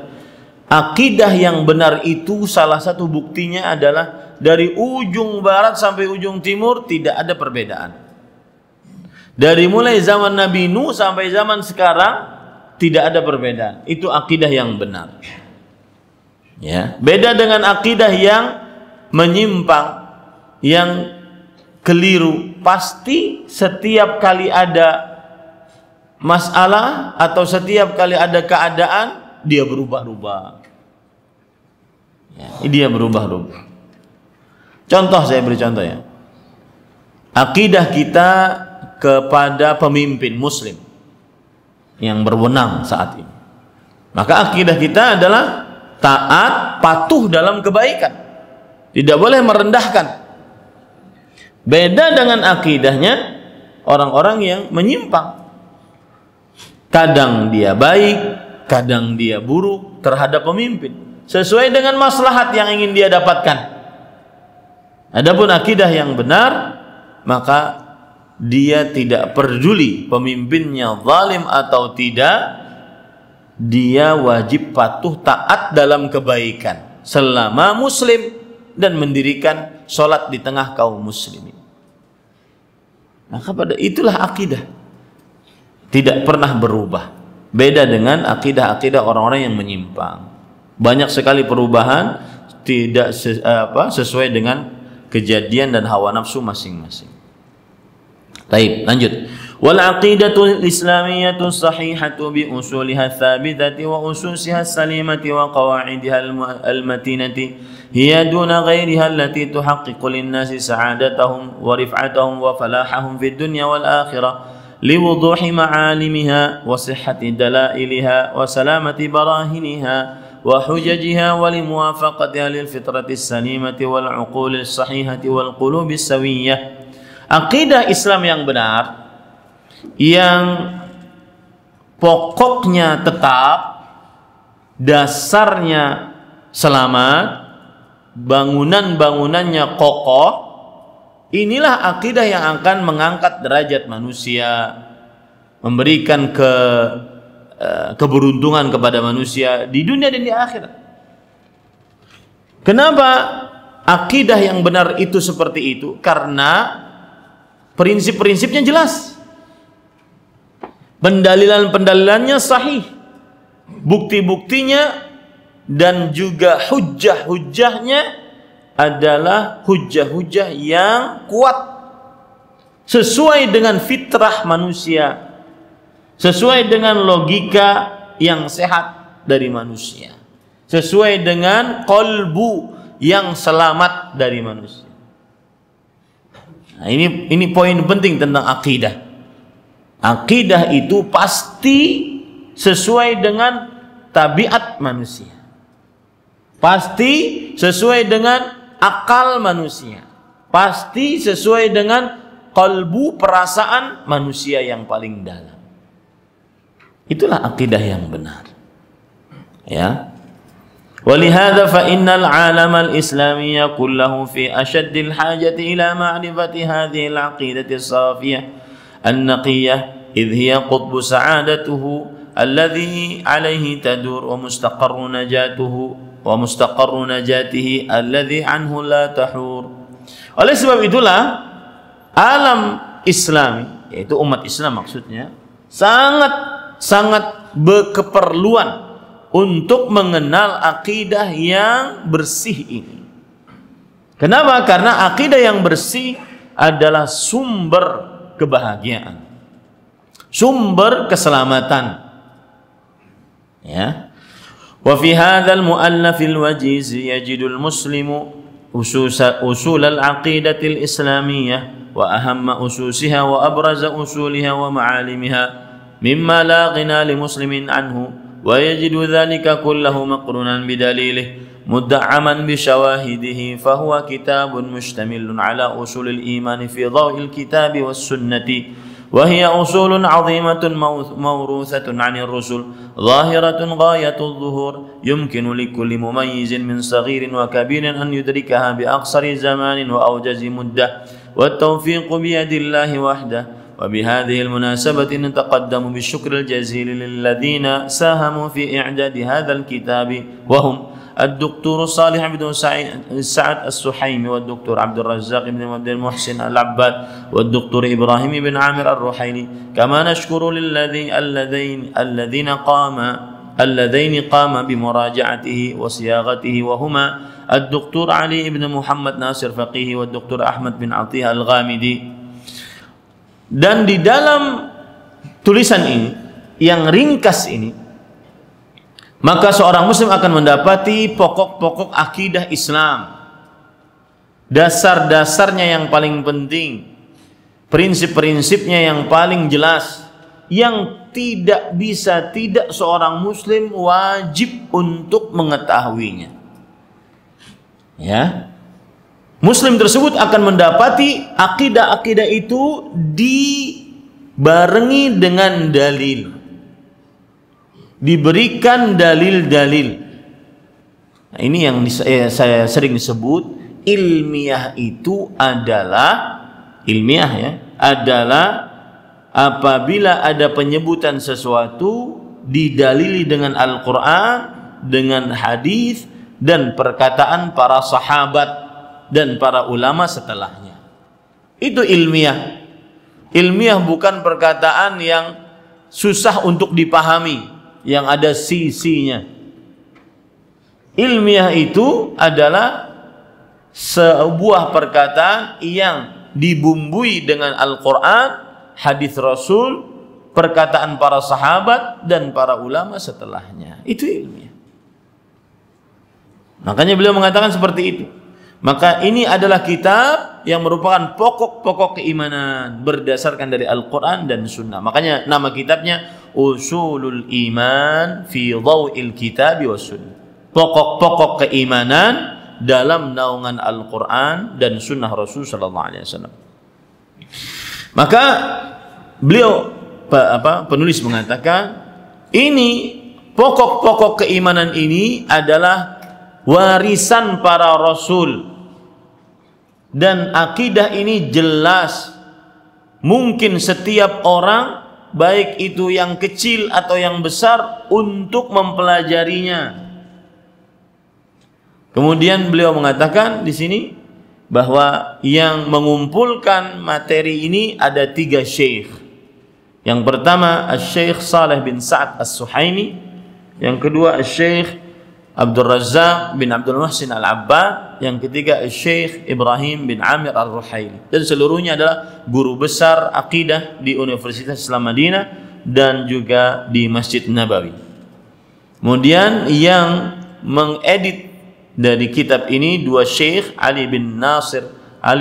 Akidah yang benar itu salah satu buktinya adalah dari ujung barat sampai ujung timur tidak ada perbedaan. Dari mulai zaman Nabi Nuh sampai zaman sekarang tidak ada perbedaan. Itu akidah yang benar. Ya, beda dengan akidah yang menyimpang, yang keliru. Pasti setiap kali ada masalah atau setiap kali ada keadaan dia berubah-ubah. Ya, dia berubah-ubah. Contoh, saya beri contoh ya. Akidah kita kepada pemimpin muslim yang berwenang saat ini. Maka akidah kita adalah taat, patuh dalam kebaikan. Tidak boleh merendahkan. Beda dengan akidahnya orang-orang yang menyimpang. Kadang dia baik, kadang dia buruk terhadap pemimpin, sesuai dengan maslahat yang ingin dia dapatkan. Adapun akidah yang benar, maka dia tidak peduli pemimpinnya zalim atau tidak, dia wajib patuh taat dalam kebaikan selama muslim dan mendirikan sholat di tengah kaum muslimin. Maka pada itulah akidah, tidak pernah berubah. Beda dengan akidah-akidah orang-orang yang menyimpang. Banyak sekali perubahan tidak sesuai dengan kejadian dan hawa nafsu masing-masing. Baik, lanjut. Wal aqidatul islamiyyatu sahihatu bi usuliha tsabitati wa ususiha salimati wa qawaidiha al-matinati hiya duna ghairiha allati tuhaqqiqu lin-nasi sa'adatahum wa rif'atahum wa falahahum fid dunya wal akhirah liwuduhi ma'alimiha wa sihhati dalailiha wa salamati barahiniha wa hujajiha wa limuwafaqatiha lil fitrati salimati wal uquli sahihati wal qulubi sawiyyah. Akidah Islam yang benar, yang pokoknya tetap, dasarnya selamat, bangunan-bangunannya kokoh, inilah akidah yang akan mengangkat derajat manusia, memberikan keberuntungan kepada manusia di dunia dan di akhirat. Kenapa akidah yang benar itu seperti itu? Karena prinsip-prinsipnya jelas, pendalilan-pendalilannya sahih, bukti-buktinya dan juga hujjah-hujjahnya adalah hujjah-hujjah yang kuat, sesuai dengan fitrah manusia, sesuai dengan logika yang sehat dari manusia, sesuai dengan qalbu yang selamat dari manusia. Nah, ini poin penting tentang akidah. Akidah itu pasti sesuai dengan tabiat manusia, pasti sesuai dengan akal manusia, pasti sesuai dengan qalbu, perasaan manusia yang paling dalam. Itulah akidah yang benar. Ya. ولهذا فإن العالم الإسلامي كله في أشد الحاجة إلى معرفة هذه العقيدة الصافية النقية إذ هي قطب سعادته الذي عليه تدور ومستقر نجاته الذي عنه لا تحور. Oleh sebab itulah alam Islami, yaitu umat Islam maksudnya, sangat berkeperluan untuk mengenal akidah yang bersih ini. Kenapa? Karena akidah yang bersih adalah sumber kebahagiaan, sumber keselamatan. Ya. Wa fi hadzal mu'allafil wajiz yajidul muslimu usul al-aqidatil islamiyyah wa ahamma ususiha wa abraza usuliha wa ma'alimiha mimma la ghina li muslimin anhu ويجد ذلك كله مقرونا بدليله مدعما بشواهده فهو كتاب مشتمل على أصول الإيمان في ضوء الكتاب والسنة وهي أصول عظيمة موروثة عن الرسل ظاهرة غاية الظهور يمكن لكل مميز من صغير وكبير أن يدركها بأقصر زمان وأوجز مدة والتوفيق بيد الله وحده. وبهذه المناسبة نتقدم بالشكر الجزيل للذين ساهموا في إعداد هذا الكتاب وهم الدكتور صالح بن سعد السحيمي والدكتور عبد الرزاق بن عبد المحسن العباد والدكتور إبراهيم بن عامر الرحيلي. كما نشكر اللذين قام بمراجعته وصياغته وهما الدكتور علي بن محمد ناصر فقيه والدكتور أحمد بن عطية الغامدي. Dan di dalam tulisan ini yang ringkas ini, maka seorang muslim akan mendapati pokok-pokok akidah Islam, dasar-dasarnya yang paling penting, prinsip-prinsipnya yang paling jelas, yang tidak seorang muslim wajib untuk mengetahuinya. Ya, muslim tersebut akan mendapati akidah-akidah itu dibarengi dengan dalil, diberikan dalil-dalil. Nah, ini yang saya sering sebut, ilmiah itu adalah adalah apabila ada penyebutan sesuatu didalili dengan Al-Quran, dengan hadis dan perkataan para sahabat dan para ulama setelahnya. Itu ilmiah. Ilmiah bukan perkataan yang susah untuk dipahami, yang ada sisinya. Ilmiah itu adalah sebuah perkataan yang dibumbui dengan Al-Quran, hadis Rasul, perkataan para sahabat dan para ulama setelahnya. Itu ilmiah. Makanya beliau mengatakan seperti itu. Maka ini adalah kitab yang merupakan pokok-pokok keimanan berdasarkan dari Al-Quran dan Sunnah. Makanya nama kitabnya Usulul Iman fi Dhaw'il Kitabi was Sunnah. Pokok-pokok keimanan dalam naungan Al-Quran dan Sunnah Rasul sallallahu alaihi wasallam. Maka beliau penulis mengatakan, ini pokok-pokok keimanan ini adalah warisan para rasul, dan akidah ini jelas mungkin setiap orang, baik itu yang kecil atau yang besar, untuk mempelajarinya. Kemudian beliau mengatakan di sini bahwa yang mengumpulkan materi ini ada 3 syekh. Yang pertama Syekh Saleh bin Sa'ad As-Suhaimi, yang kedua Syekh Abdul Razzaq bin Abdul Muhsin Al-Abbad, yang ketiga Syekh Ibrahim bin Amir Al-Ruhaili. Dan seluruhnya adalah guru besar akidah di Universitas Islam Madinah dan juga di Masjid Nabawi. Kemudian yang mengedit dari kitab ini 2 Syekh, Ali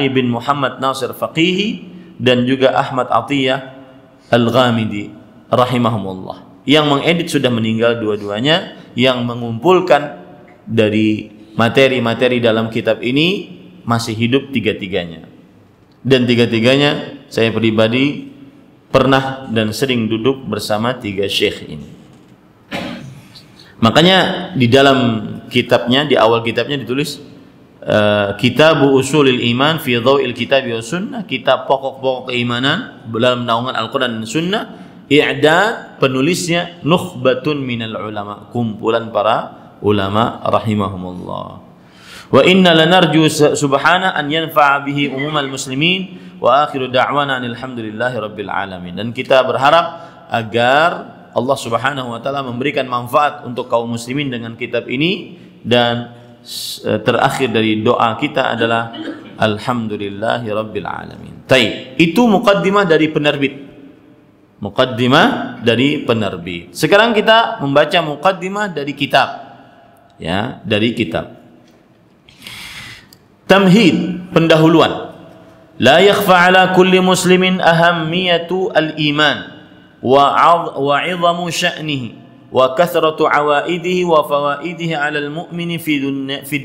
bin Muhammad Nasir Faqihi dan juga Ahmad Atiyah Al-Ghamidi rahimahumullah. Yang mengedit sudah meninggal dua-duanya. Yang mengumpulkan dari materi-materi dalam kitab ini masih hidup 3-tiganya. Dan 3-tiganya saya pribadi pernah dan sering duduk bersama 3 syekh ini. Makanya di dalam kitabnya, di awal kitabnya ditulis Kitabu Usulil Iman fi Dhaw'il Kitabi wa Sunnah, kitab pokok-pokok keimanan dalam naungan Al-Quran dan Sunnah. I'dad, penulisnya nukhbatun minal ulama, kumpulan para ulama rahimahumullah. Wa inna lanarju subhana an yanfa'a bihi umumal muslimin wa akhiru da'wana alhamdulillahi rabbil alamin. Dan kita berharap agar Allah Subhanahu wa taala memberikan manfaat untuk kaum muslimin dengan kitab ini, dan terakhir dari doa kita adalah alhamdulillahi rabbil alamin. Baik, itu muqaddimah dari penerbit. Muqaddimah dari penerbit. Sekarang kita membaca muqaddimah dari kitab. Ya, dari kitab. Tamhid, pendahuluan. La yakhfa ala kulli muslimin ahammiyatu al-iman wa 'idhamu sya'nihi wa kathratu 'awaidihi wa fawaidihi 'ala al-mu'mini fi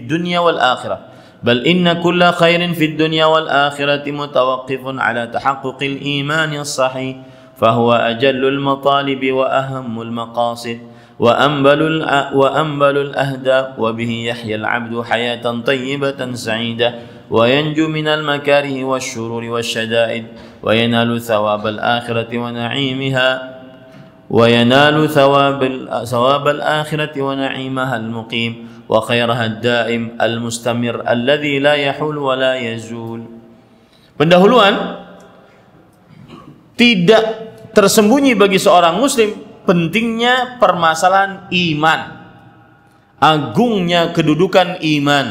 dunya wal akhirah. Bal inna kulla khairin fi dunya wal akhirati mutawaqqifun 'ala tahaqquqil iman as-sahih. فهو أجل المطالب وأهم المقاصد وأنبل الأهداف وبه يحيى العبد حياة طيبة سعيدة وينجو من المكاره والشرور والشدائد وينال ثواب الآخرة ونعيمها wa yanalu thawabal akhirati wa na'imaha al-muqim wa khairaha ad-daim al-mustamir alladhi la yahul wa la yazul. Pendahuluan tidak tersembunyi bagi seorang muslim pentingnya permasalahan iman, agungnya kedudukan iman,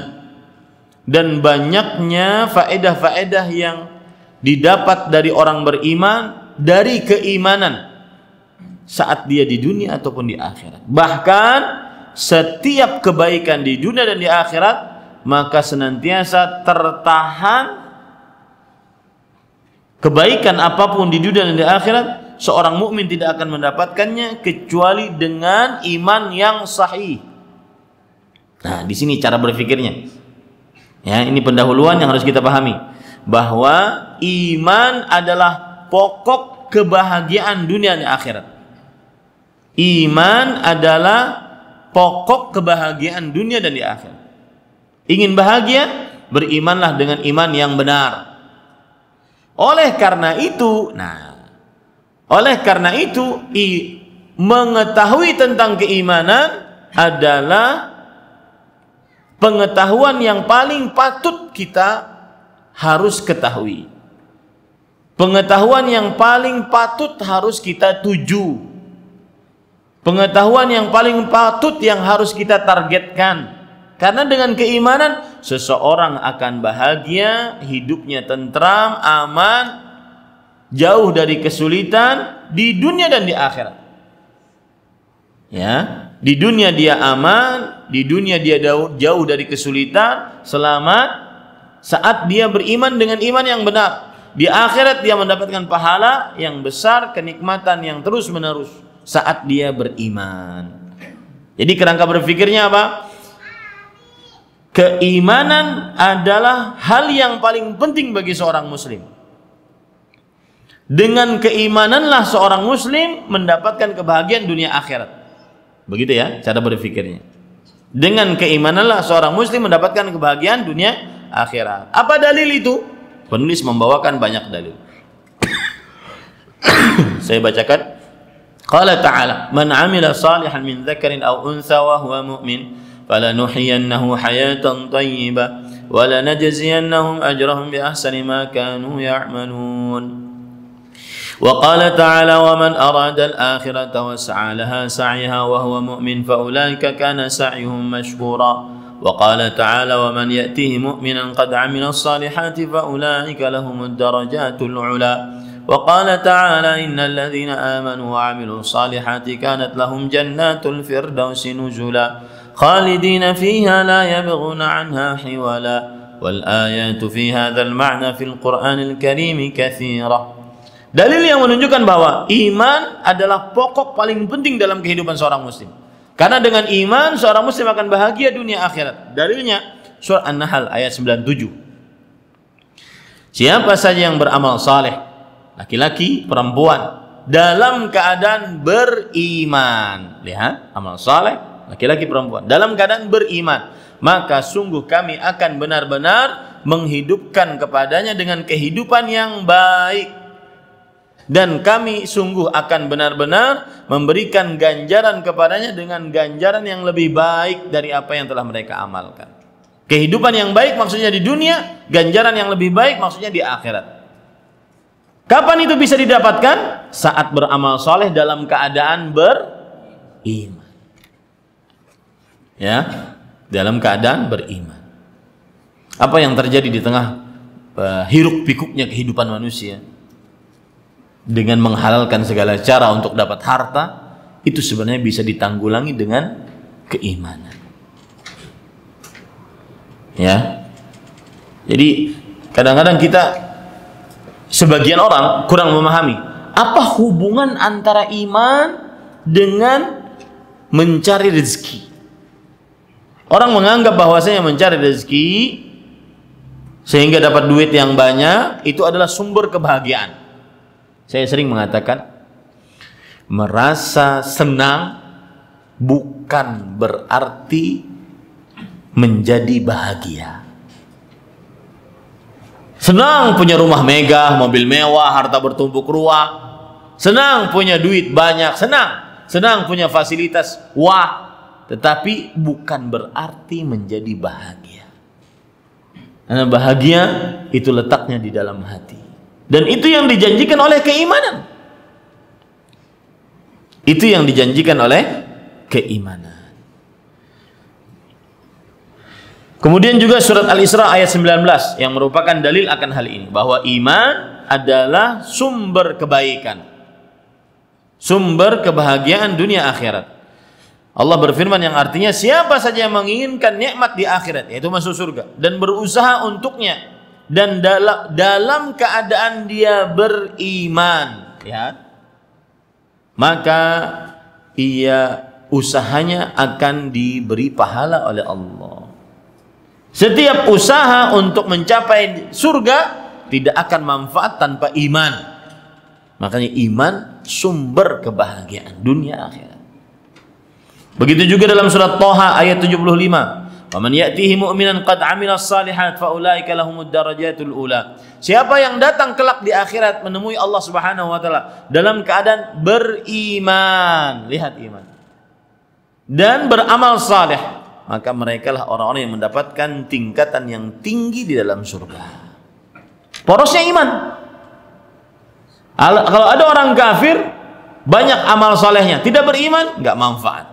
dan banyaknya faedah-faedah yang didapat dari orang beriman dari keimanan saat dia di dunia ataupun di akhirat. Bahkan setiap kebaikan di dunia dan di akhirat maka senantiasa tertahan. Kebaikan apapun di dunia dan di akhirat seorang mukmin tidak akan mendapatkannya kecuali dengan iman yang sahih. Nah, di sini cara berpikirnya. Ya, ini pendahuluan yang harus kita pahami bahwa iman adalah pokok kebahagiaan dunia dan akhirat. Iman adalah pokok kebahagiaan dunia dan di akhirat. Ingin bahagia, berimanlah dengan iman yang benar. Oleh karena itu, mengetahui tentang keimanan adalah pengetahuan yang paling patut kita harus ketahui. Pengetahuan yang paling patut harus kita tuju. Pengetahuan yang paling patut yang harus kita targetkan. Karena dengan keimanan seseorang akan bahagia, hidupnya tentram, aman, jauh dari kesulitan di dunia dan di akhirat. Ya, di dunia dia aman, di dunia dia jauh dari kesulitan, selamat saat dia beriman dengan iman yang benar. Di akhirat dia mendapatkan pahala yang besar, kenikmatan yang terus-menerus saat dia beriman. Jadi kerangka berpikirnya apa? Keimanan adalah hal yang paling penting bagi seorang muslim. Dengan keimananlah seorang muslim mendapatkan kebahagiaan dunia akhirat. Begitu ya cara berpikirnya. Dengan keimananlah seorang muslim mendapatkan kebahagiaan dunia akhirat. Apa dalil itu? Penulis membawakan banyak dalil. Saya bacakan. Qala ta'ala, "Man 'amila salihan min dzakarin aw untha wa huwa mu'min فلنحيينه حياة طيبة ولنجزينهم أجرهم بأحسن ما كانوا يعملون وقال تعالى ومن أراد الآخرة وسعى لها سعيها وهو مؤمن فأولئك كان سعيهم مشكورا وقال تعالى ومن يأته مؤمنا قد عمل الصالحات فأولئك لهم الدرجات العلى وقال تعالى إن الذين آمنوا وعملوا الصالحات كانت لهم جنات الفردوس نزلا خالدين فيها لا يبغون عنها حولا والآيات في هذا المعنى في القرآن الكريم كثيرة. Dalil yang menunjukkan bahwa iman adalah pokok paling penting dalam kehidupan seorang muslim. Karena dengan iman seorang muslim akan bahagia dunia akhirat. Dalilnya surah An-Nahl ayat 97. Siapa saja yang beramal saleh, laki-laki, perempuan, dalam keadaan beriman. Lihat, amal saleh laki-laki perempuan dalam keadaan beriman, maka sungguh kami akan benar-benar menghidupkan kepadanya dengan kehidupan yang baik, dan kami sungguh akan benar-benar memberikan ganjaran kepadanya dengan ganjaran yang lebih baik dari apa yang telah mereka amalkan. Kehidupan yang baik maksudnya di dunia, ganjaran yang lebih baik maksudnya di akhirat. Kapan itu bisa didapatkan? Saat beramal soleh dalam keadaan beriman. Ya, dalam keadaan beriman. Apa yang terjadi di tengah hiruk pikuknya kehidupan manusia dengan menghalalkan segala cara untuk dapat harta, itu sebenarnya bisa ditanggulangi dengan keimanan. Ya, jadi kadang-kadang kita sebagian orang kurang memahami apa hubungan antara iman dengan mencari rezeki. Orang menganggap bahwasanya mencari rezeki sehingga dapat duit yang banyak itu adalah sumber kebahagiaan. Saya sering mengatakan, merasa senang bukan berarti menjadi bahagia. Senang punya rumah megah, mobil mewah, harta bertumpuk ruah, senang punya duit banyak, senang punya fasilitas, wah, tetapi bukan berarti menjadi bahagia. Karena bahagia itu letaknya di dalam hati. Dan itu yang dijanjikan oleh keimanan. Itu yang dijanjikan oleh keimanan. Kemudian juga surat Al-Isra ayat 19 yang merupakan dalil akan hal ini, bahwa iman adalah sumber kebaikan, sumber kebahagiaan dunia akhirat. Allah berfirman yang artinya siapa saja yang menginginkan nikmat di akhirat, yaitu masuk surga, dan berusaha untuknya, dan dalam keadaan dia beriman, ya, maka ia usahanya akan diberi pahala oleh Allah. Setiap usaha untuk mencapai surga tidak akan manfaat tanpa iman. Makanya iman sumber kebahagiaan dunia akhirat. Begitu juga dalam surat Thaha ayat 75. "Faman ya'tihi mu'minan qad 'amilas shalihat fa ulaika lahumud darajatul ula." Siapa yang datang kelak di akhirat menemui Allah Subhanahu wa taala dalam keadaan beriman, lihat iman, dan beramal saleh, maka mereka lah orang-orang yang mendapatkan tingkatan yang tinggi di dalam surga. Porosnya iman. Kalau ada orang kafir, banyak amal solehnya, tidak beriman, nggak manfaat.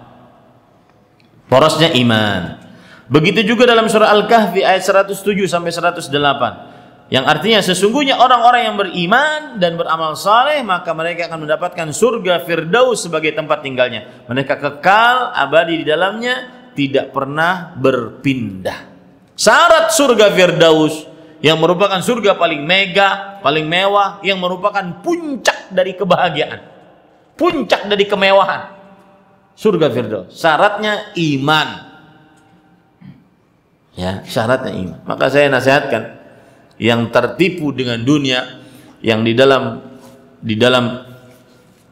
Porosnya iman. Begitu juga dalam surah Al-Kahfi ayat 107 sampai 108. Yang artinya sesungguhnya orang-orang yang beriman dan beramal saleh, maka mereka akan mendapatkan surga Firdaus sebagai tempat tinggalnya. Mereka kekal abadi di dalamnya, tidak pernah berpindah. Syarat surga Firdaus yang merupakan surga paling mega, paling mewah, yang merupakan puncak dari kebahagiaan, puncak dari kemewahan, surga Firdaus. Syaratnya iman. Ya, syaratnya iman. Maka saya nasihatkan yang tertipu dengan dunia, yang di dalam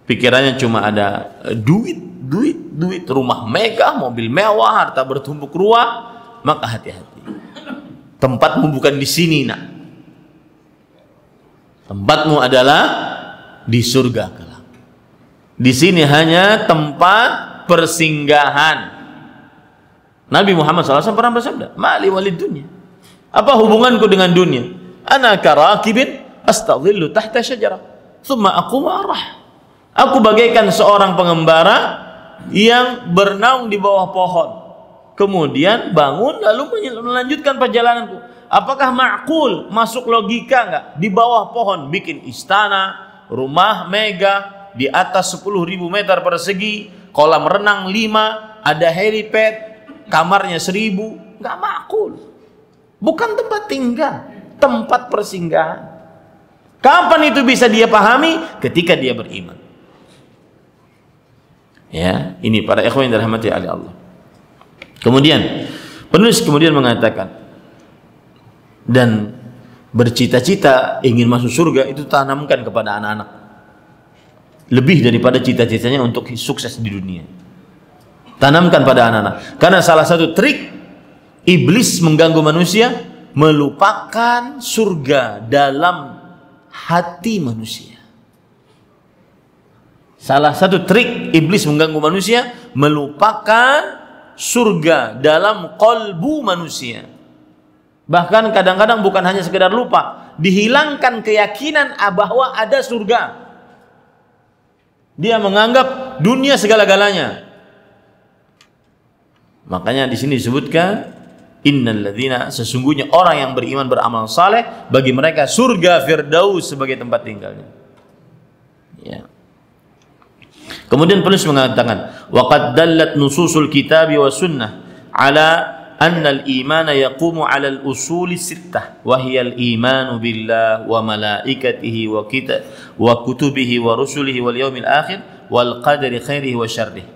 pikirannya cuma ada duit, rumah megah, mobil mewah, harta bertumpuk ruah, maka hati-hati. Tempatmu bukan di sini, nak. Tempatmu adalah di surga kelak. Di sini hanya tempat persinggahan. Nabi Muhammad SAW pernah bersabda, "Mali walid dunya." Apa hubunganku dengan dunia? Ana karakibin astadhillu tahta syajarah, thumma aqumu arah. Aku bagaikan seorang pengembara yang bernaung di bawah pohon, kemudian bangun lalu melanjutkan perjalananku. Apakah ma'qul, masuk logika enggak, di bawah pohon bikin istana, rumah mega di atas 10.000 meter persegi, kolam renang 5, ada helipad, kamarnya 1.000, enggak ma'qul. Bukan tempat tinggal, tempat persinggahan. Kapan itu bisa dia pahami? Ketika dia beriman. Ya, ini para ikhwan yang dirahmati oleh Allah. Kemudian penulis mengatakan, dan bercita-cita ingin masuk surga itu tanamkan kepada anak-anak, lebih daripada cita-citanya untuk sukses di dunia. Tanamkan pada anak-anak, karena salah satu trik iblis mengganggu manusia, melupakan surga dalam hati manusia. Salah satu trik iblis mengganggu manusia, melupakan surga dalam qalbu manusia. Bahkan kadang-kadang bukan hanya sekedar lupa, dihilangkan keyakinan bahwa ada surga. Dia menganggap dunia segala-galanya. Makanya di sini disebutkan, innalladzina, sesungguhnya orang yang beriman beramal saleh, bagi mereka surga Firdaus sebagai tempat tinggalnya. Ya. Kemudian penulis mengatakan, waqad dallat nususul kitabi wa sunnah ala anna al-iman yaqumu ala al-usuli sittah wa hiya al-iman billah wa malaikatihi wa kutubihi wa rusulihi wal yawmil akhir wal qadari khairihi wa syarrihi.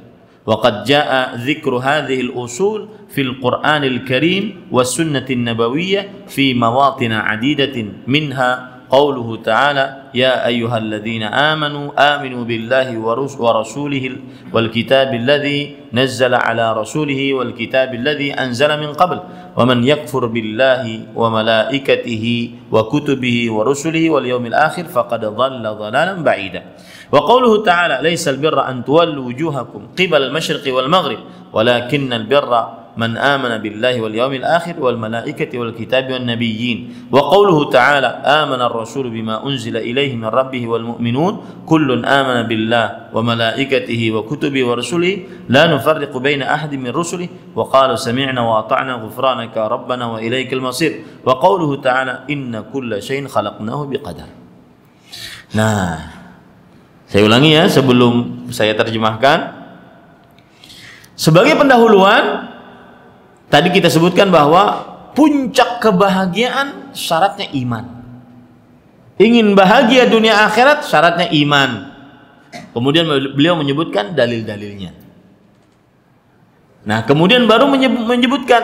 Waqad jaa dzikru hadhihi al-usul fil Qur'anil Karim was sunnati nabawiyyah fi mawatin 'adidatin minha qauluhu ta'ala ya ayyuhalladzina amanu aminu billahi wa rasulihi wal kitabil ladzi nazzala ala rasulihi wal kitabil ladzi anzala min qabl wa man yakfur billahi wa malaikatihi wa kutubihi wa rusulihi wal yawmil akhir faqad dhalla dhalalan ba'ida. Wa qauluhu ta'ala laysal birra an tuwallu wujuhakum qibala al-masyriqi wal maghrib walakinnal birra man amana billahi wal yawmil akhir wal malaikati wal kitabi wan nabiyyin. Wa qauluhu ta'ala amana ar-rasul bima unzila ilayhi min rabbih wal mu'minun kullun amana billahi wa malaikatihi wa kutubihi wa rusulihi la nufarriqu baina ahadin min rusulihi wa qalu sami'na wa ata'na ghufranaka rabbana wa ilaykal masir. Wa qauluhu ta'ala inna kulla shay'in khalaqnahu biqadar. Nah, saya ulangi ya sebelum saya terjemahkan. Sebagai pendahuluan, tadi kita sebutkan bahwa puncak kebahagiaan syaratnya iman. Ingin bahagia dunia akhirat syaratnya iman. Kemudian beliau menyebutkan dalil-dalilnya. Nah, kemudian baru menyebutkan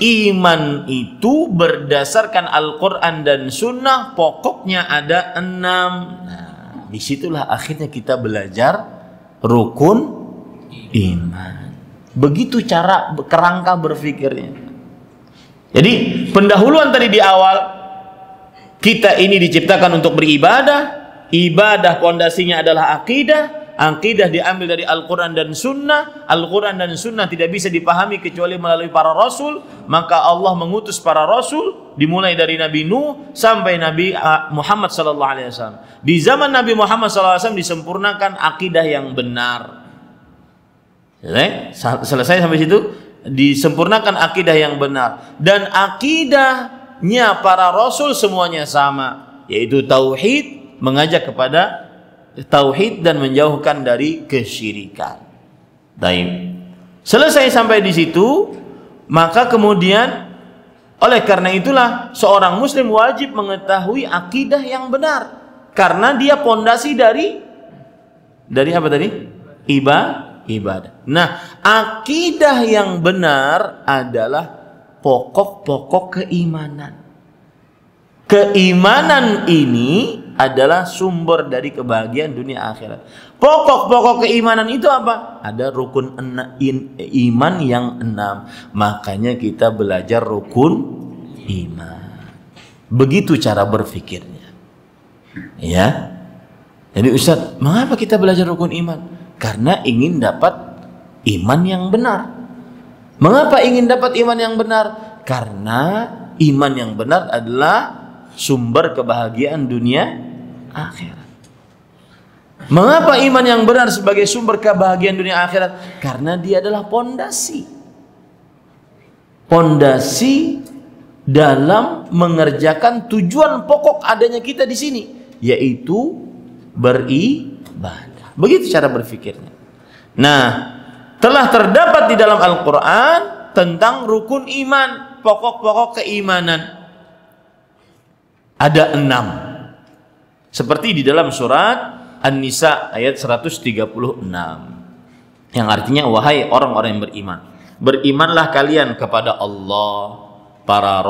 iman itu berdasarkan Al-Quran dan Sunnah pokoknya ada 6. Nah, disitulah akhirnya kita belajar rukun iman. Begitu cara kerangka berpikirnya. Jadi pendahuluan tadi di awal, kita ini diciptakan untuk beribadah. Ibadah pondasinya adalah akidah. Akidah diambil dari Al-Quran dan Sunnah. Al-Quran dan Sunnah tidak bisa dipahami kecuali melalui para Rasul. Maka Allah mengutus para Rasul, dimulai dari Nabi Nuh sampai Nabi Muhammad SAW. Di zaman Nabi Muhammad SAW disempurnakan akidah yang benar. Selesai sampai situ, disempurnakan akidah yang benar. Dan akidahnya para Rasul semuanya sama, yaitu tauhid, mengajak kepada tauhid dan menjauhkan dari kesyirikan. Baik. Selesai sampai di situ, maka kemudian oleh karena itulah seorang muslim wajib mengetahui akidah yang benar, karena dia pondasi dari apa tadi? Ibadah. Nah, akidah yang benar adalah pokok-pokok keimanan. Keimanan ini adalah sumber dari kebahagiaan dunia akhirat. Pokok-pokok keimanan itu apa? Ada rukun iman yang 6. Makanya kita belajar rukun iman. Begitu cara berpikirnya. Ya. Jadi Ustaz, mengapa kita belajar rukun iman? Karena ingin dapat iman yang benar. Mengapa ingin dapat iman yang benar? Karena iman yang benar adalah sumber kebahagiaan dunia akhirat. Mengapa iman yang benar sebagai sumber kebahagiaan dunia akhirat? Karena dia adalah pondasi. Pondasi dalam mengerjakan tujuan pokok adanya kita di sini, yaitu beribadah. Begitu cara berpikirnya. Nah, telah terdapat di dalam Al-Quran tentang rukun iman, pokok-pokok keimanan. Ada 6. Seperti di dalam surat An-Nisa ayat 136. Yang artinya, wahai orang-orang yang beriman, berimanlah kalian kepada Allah, para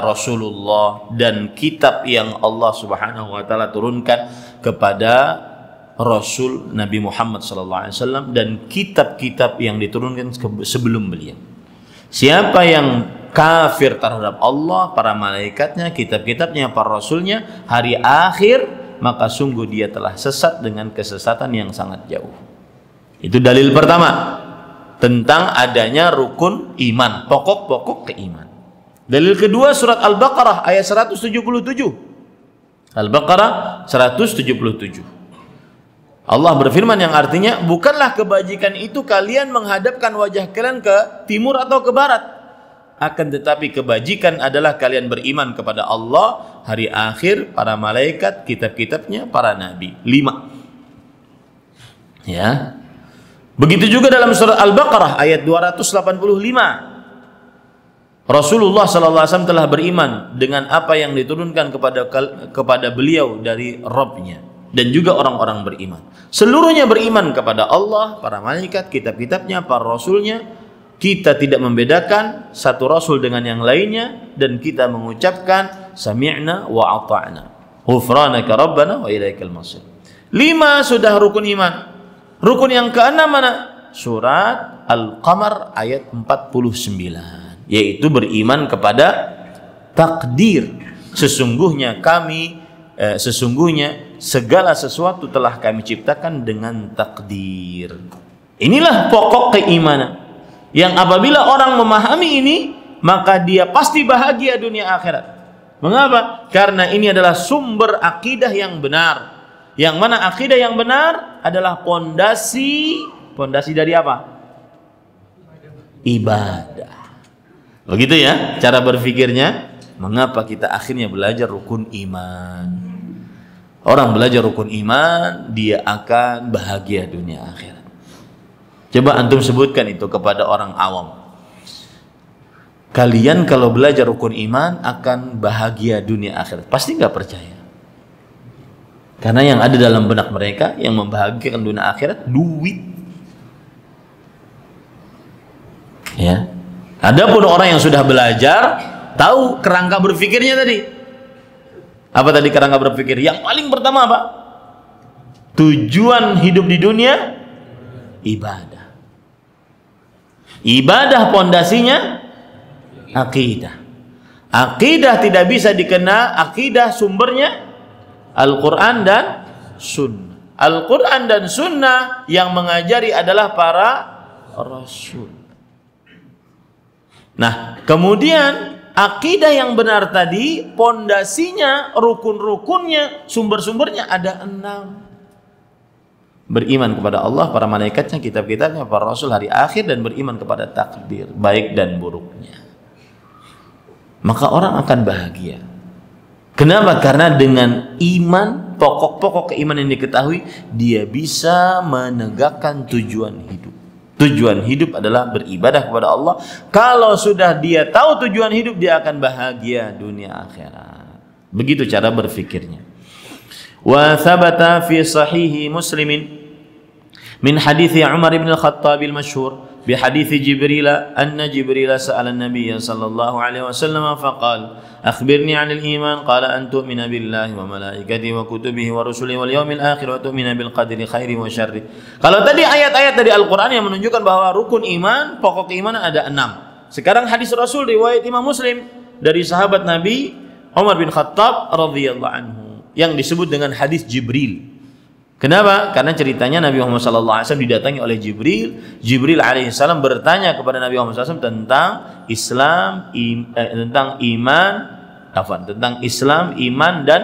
Rasulullah, dan kitab yang Allah Subhanahu wa taala turunkan kepada Rasul Nabi Muhammad SAW dan kitab-kitab yang diturunkan sebelum beliau. Siapa yang kafir terhadap Allah, para malaikatnya, kitab-kitabnya, para rasulnya, hari akhir, maka sungguh dia telah sesat dengan kesesatan yang sangat jauh. Itu dalil pertama tentang adanya rukun iman, pokok-pokok keiman. Dalil kedua surat Al-Baqarah ayat 177. Al-Baqarah 177. Allah berfirman yang artinya, bukanlah kebajikan itu kalian menghadapkan wajah kalian ke timur atau ke barat. Akan tetapi kebajikan adalah kalian beriman kepada Allah, hari akhir, para malaikat, kitab-kitabnya, para nabi. 5. Ya. Begitu juga dalam surat Al-Baqarah ayat 285. Rasulullah SAW telah beriman dengan apa yang diturunkan kepada beliau dari Rabb-Nya. Dan juga orang-orang beriman. Seluruhnya beriman kepada Allah, para malaikat, kitab-kitabnya, para rasulnya. Kita tidak membedakan satu rasul dengan yang lainnya. Dan kita mengucapkan sami'na wa ata'na. Ghufranaka rabbana wa ilaikal masir. 5 sudah rukun iman. Rukun yang ke-6 mana? Surat Al-Qamar ayat 49, yaitu beriman kepada takdir. Sesungguhnya segala sesuatu telah kami ciptakan dengan takdir. Inilah pokok keimanan yang apabila orang memahami ini, maka dia pasti bahagia dunia akhirat. Mengapa? Karena ini adalah sumber akidah yang benar. Yang mana akidah yang benar adalah pondasi dari apa? Ibadah. Begitu ya cara berpikirnya. Mengapa kita akhirnya belajar rukun iman? Orang belajar rukun iman, dia akan bahagia dunia akhirat. Coba antum sebutkan itu kepada orang awam. Kalian kalau belajar rukun iman akan bahagia dunia akhirat, pasti nggak percaya. Karena yang ada dalam benak mereka yang membahagiakan dunia akhirat duit. Ya. Adapun orang yang sudah belajar tahu kerangka berpikirnya tadi. Apa tadi kerangka berpikir? Yang paling pertama apa? Tujuan hidup di dunia ibadah. Ibadah pondasinya akidah. Akidah tidak bisa dikenal, akidah sumbernya Al-Quran dan Sunnah. Al-Quran dan Sunnah yang mengajari adalah para Rasul. Nah, kemudian akidah yang benar tadi, pondasinya, rukun-rukunnya, sumber-sumbernya ada 6. Beriman kepada Allah, para malaikatnya, kitab-kitabnya, para Rasul, hari akhir, dan beriman kepada takdir, baik dan buruknya. Maka orang akan bahagia. Kenapa? Karena dengan iman, pokok-pokok keimanan yang diketahui, dia bisa menegakkan tujuan hidup. Tujuan hidup adalah beribadah kepada Allah. Kalau sudah dia tahu tujuan hidup, dia akan bahagia dunia akhirat. Begitu cara berfikirnya. Wa thabata fi sahihi Muslimin min hadithi Umar bin Al-Khattab al-masyhur بحديث جبريل أن جبريل سأل النبي صلى الله عليه وسلم فقال أخبرني عن الإيمان قال أن تؤمن بالله وملائكته وكتبه ورسله واليوم الآخر وتؤمن بالقدر خيره وشره. Kalau tadi ayat-ayat dari Al-Quran yang menunjukkan bahwa rukun iman, pokok keimanan ada 6. Sekarang hadis Rasul riwayat Imam Muslim dari sahabat Nabi Umar bin Khattab radhiyallahu anhu yang disebut dengan hadis Jibril. Kenapa? Karena ceritanya Nabi Muhammad SAW didatangi oleh Jibril. Jibril alaihissalam bertanya kepada Nabi Muhammad SAW tentang Islam, tentang iman dan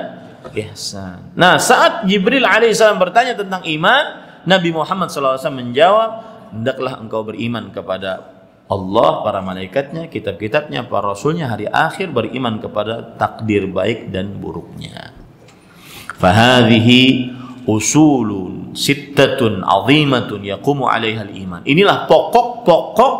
ihsan. Nah, saat Jibril alaihissalam bertanya tentang iman, Nabi Muhammad SAW menjawab, hendaklah engkau beriman kepada Allah, para malaikatnya, kitab-kitabnya, para rasulnya, hari akhir, beriman kepada takdir baik dan buruknya. Fahadhihi usulun sittatun azimatun yaqumu 'alaiha al-iman. Inilah pokok-pokok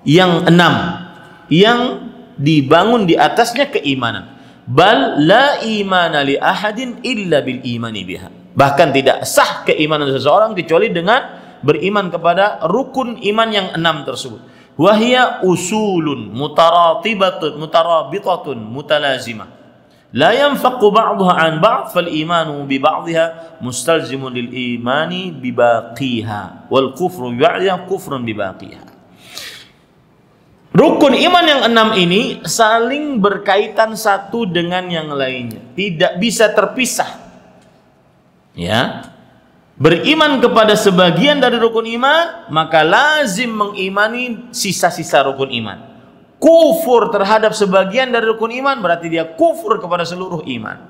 yang 6 yang dibangun di atasnya keimanan. Bal la imana li ahadin illa bil imani biha. Bahkan tidak sah keimanan seseorang kecuali dengan beriman kepada rukun iman yang 6 tersebut. Wa hiya usulun mutarabitatun mutalazimah. La yanfaqu ba'daha an ba'd fal imanu bi ba'dihha mustalzimun lil imani bi baqiha wal kufru bi ba'dihha kufrun bi baqiha. Rukun iman yang 6 ini saling berkaitan satu dengan yang lainnya, tidak bisa terpisah. Ya. Beriman kepada sebagian dari rukun iman, maka lazim mengimani sisa-sisa rukun iman. Kufur terhadap sebagian dari rukun iman berarti dia kufur kepada seluruh iman.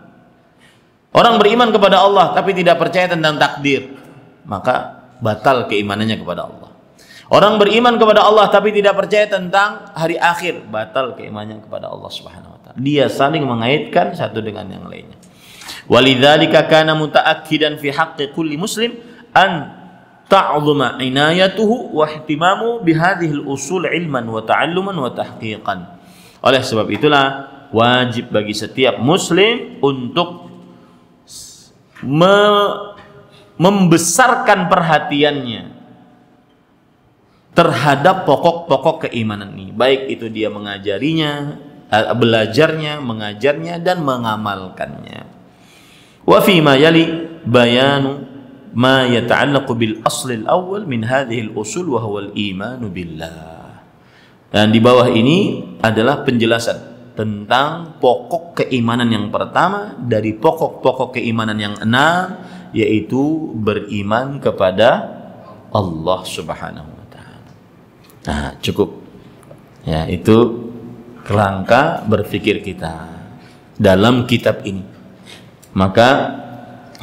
Orang beriman kepada Allah tapi tidak percaya tentang takdir, maka batal keimanannya kepada Allah. Orang beriman kepada Allah tapi tidak percaya tentang hari akhir, batal keimanannya kepada Allah Subhanahu wa taala. Dia saling mengaitkan satu dengan yang lainnya. Walidzalika kana mutaakkidan fi haqqi kulli muslim an ta'zuma inayatuhu wa ihtimamu bihadhihi al-usul ilman wa ta'alluman wa tahqiqan. Oleh sebab itulah wajib bagi setiap muslim untuk membesarkan perhatiannya terhadap pokok-pokok keimanan ini, baik itu dia mengajarinya, belajarnya, mengajarnya dan mengamalkannya. Wa fi ma yali bayanu ma yata'allaqu bil asl al-awwal min hadhihi al-usul wa huwa al-iman billah. Dan di bawah ini adalah penjelasan tentang pokok keimanan yang pertama dari pokok-pokok keimanan yang 6, yaitu beriman kepada Allah Subhanahu wa taala. Nah, cukup. Ya, itu kerangka berpikir kita dalam kitab ini. Maka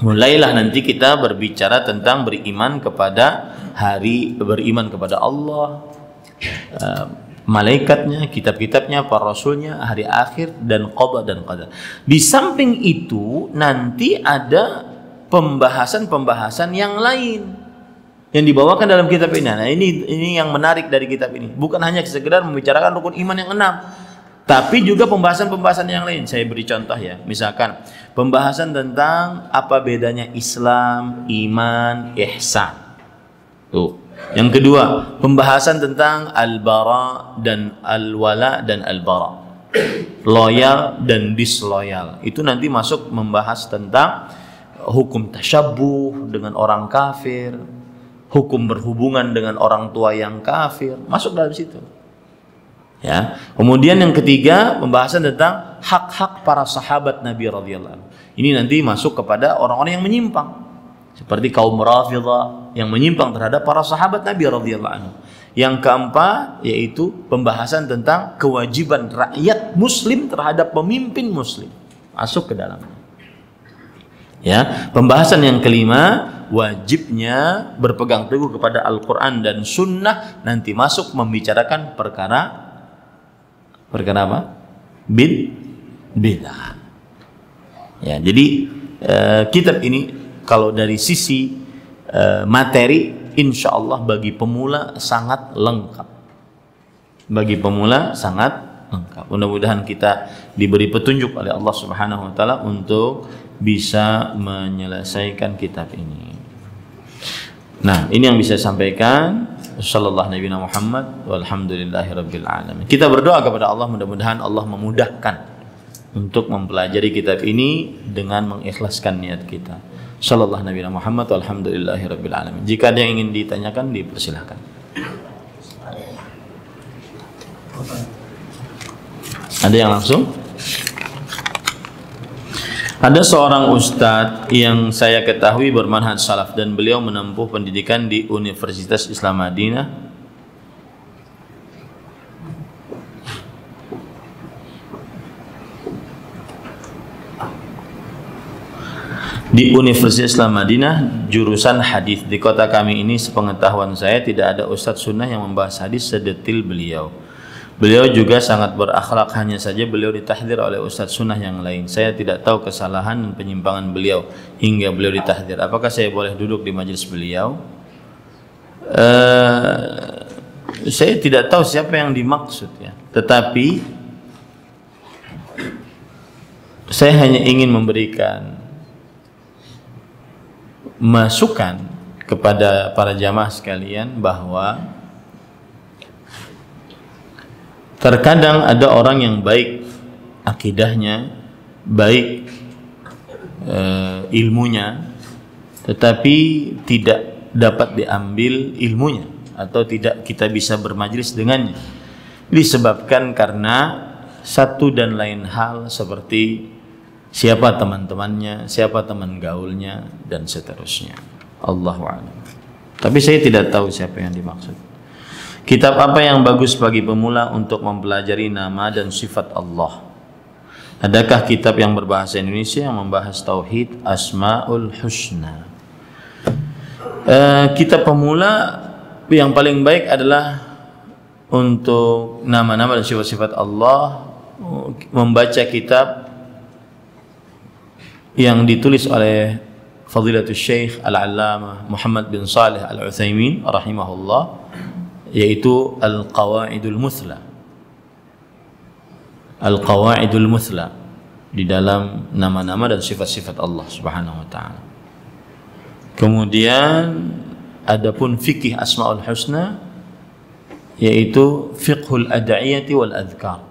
mulailah nanti kita berbicara tentang beriman kepada beriman kepada Allah, malaikatnya, kitab-kitabnya, para rasulnya, hari akhir, dan qada dan qadar. Di samping itu nanti ada pembahasan-pembahasan yang lain yang dibawakan dalam kitab ini. Nah, ini yang menarik dari kitab ini. Bukan hanya sekedar membicarakan rukun iman yang 6, tapi juga pembahasan-pembahasan yang lain. Saya beri contoh ya. Misalkan pembahasan tentang apa bedanya Islam, iman, ihsan. Tuh. Yang kedua, pembahasan tentang al-bara dan al-wala dan al-bara. Loyal dan disloyal. Itu nanti masuk membahas tentang hukum tasyabbuh dengan orang kafir, hukum berhubungan dengan orang tua yang kafir, masuk dalam situ. Ya. Kemudian yang ketiga, pembahasan tentang hak-hak para sahabat Nabi radhiyallahu anhu. Ini nanti masuk kepada orang-orang yang menyimpang. Seperti kaum Rafidhah yang menyimpang terhadap para sahabat Nabi radhiyallahu anhu. Yang keempat yaitu pembahasan tentang kewajiban rakyat muslim terhadap pemimpin muslim. Masuk ke dalamnya. Ya, pembahasan yang kelima, wajibnya berpegang teguh kepada Al-Qur'an dan Sunnah, nanti masuk membicarakan perkara apa? Bid'ah. Ya, jadi kitab ini kalau dari sisi materi, insya Allah bagi pemula sangat lengkap. Bagi pemula sangat lengkap. Mudah-mudahan kita diberi petunjuk oleh Allah Subhanahu wa taala untuk bisa menyelesaikan kitab ini. Nah, ini yang bisa saya sampaikan. Sallallahu Nabi Muhammad walhamdulillahirabbil alamin. Kita berdoa kepada Allah, mudah-mudahan Allah memudahkan untuk mempelajari kitab ini dengan mengikhlaskan niat kita. Sallallahu Nabi Muhammad walhamdulillahirabbil alamin. Jika ada yang ingin ditanyakan, dipersilahkan. Ada yang langsung? Ada seorang ustadz yang saya ketahui bermanhaj salaf dan beliau menempuh pendidikan di Universitas Islam Madinah. Di Universitas Islam Madinah jurusan hadis. Di kota kami ini sepengetahuan saya tidak ada ustadz sunnah yang membahas hadis sedetil beliau. Beliau juga sangat berakhlak, hanya saja beliau ditahdir oleh ustadz sunnah yang lain. Saya tidak tahu kesalahan dan penyimpangan beliau hingga beliau ditahdir. Apakah saya boleh duduk di majelis beliau? Saya tidak tahu siapa yang dimaksud ya. Tetapi saya hanya ingin memberikan masukan kepada para jamaah sekalian bahwa terkadang ada orang yang baik akidahnya, baik ilmunya, tetapi tidak dapat diambil ilmunya atau tidak kita bisa bermajlis dengannya, disebabkan karena satu dan lain hal seperti siapa teman-temannya, siapa teman gaulnya, dan seterusnya. Allahu a'lam. Tapi saya tidak tahu siapa yang dimaksud. Kitab apa yang bagus bagi pemula untuk mempelajari nama dan sifat Allah? Adakah kitab yang berbahasa Indonesia yang membahas tauhid Asmaul Husna? Kitab pemula yang paling baik adalah untuk nama-nama dan sifat-sifat Allah, membaca kitab yang ditulis oleh Fadilatul Syekh Al-Allamah Muhammad bin Salih Al-Utsaimin rahimahullah, yaitu Al-Qawaidul Muthla. Al-Qawaidul Muthla di dalam nama-nama dan sifat-sifat Allah Subhanahu wa taala. Kemudian adapun fikih Asmaul Husna yaitu Fiqhul Ad'iyati wal Adhkar.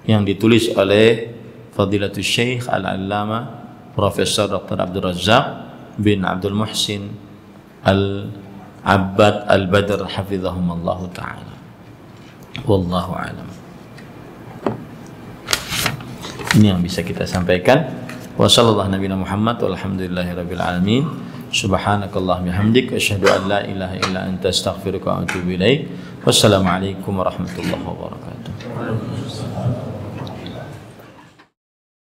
yang ditulis oleh Fadilatul Syekh Al-Allamah Profesor Dr. Abdul Razzaq bin Abdul Muhsin Al-Abbad Al-Badr hafizahumullah ta'ala. Wallahu a'lam. Ini yang bisa kita sampaikan. Wa sallallahu nabiyana Muhammad walhamdulillahirabbil alamin. Subhanakallahumma bihamdik asyhadu an la ilaha illa anta astaghfiruka wa atubu ilaik. Wassalamualaikum warahmatullahi wabarakatuh.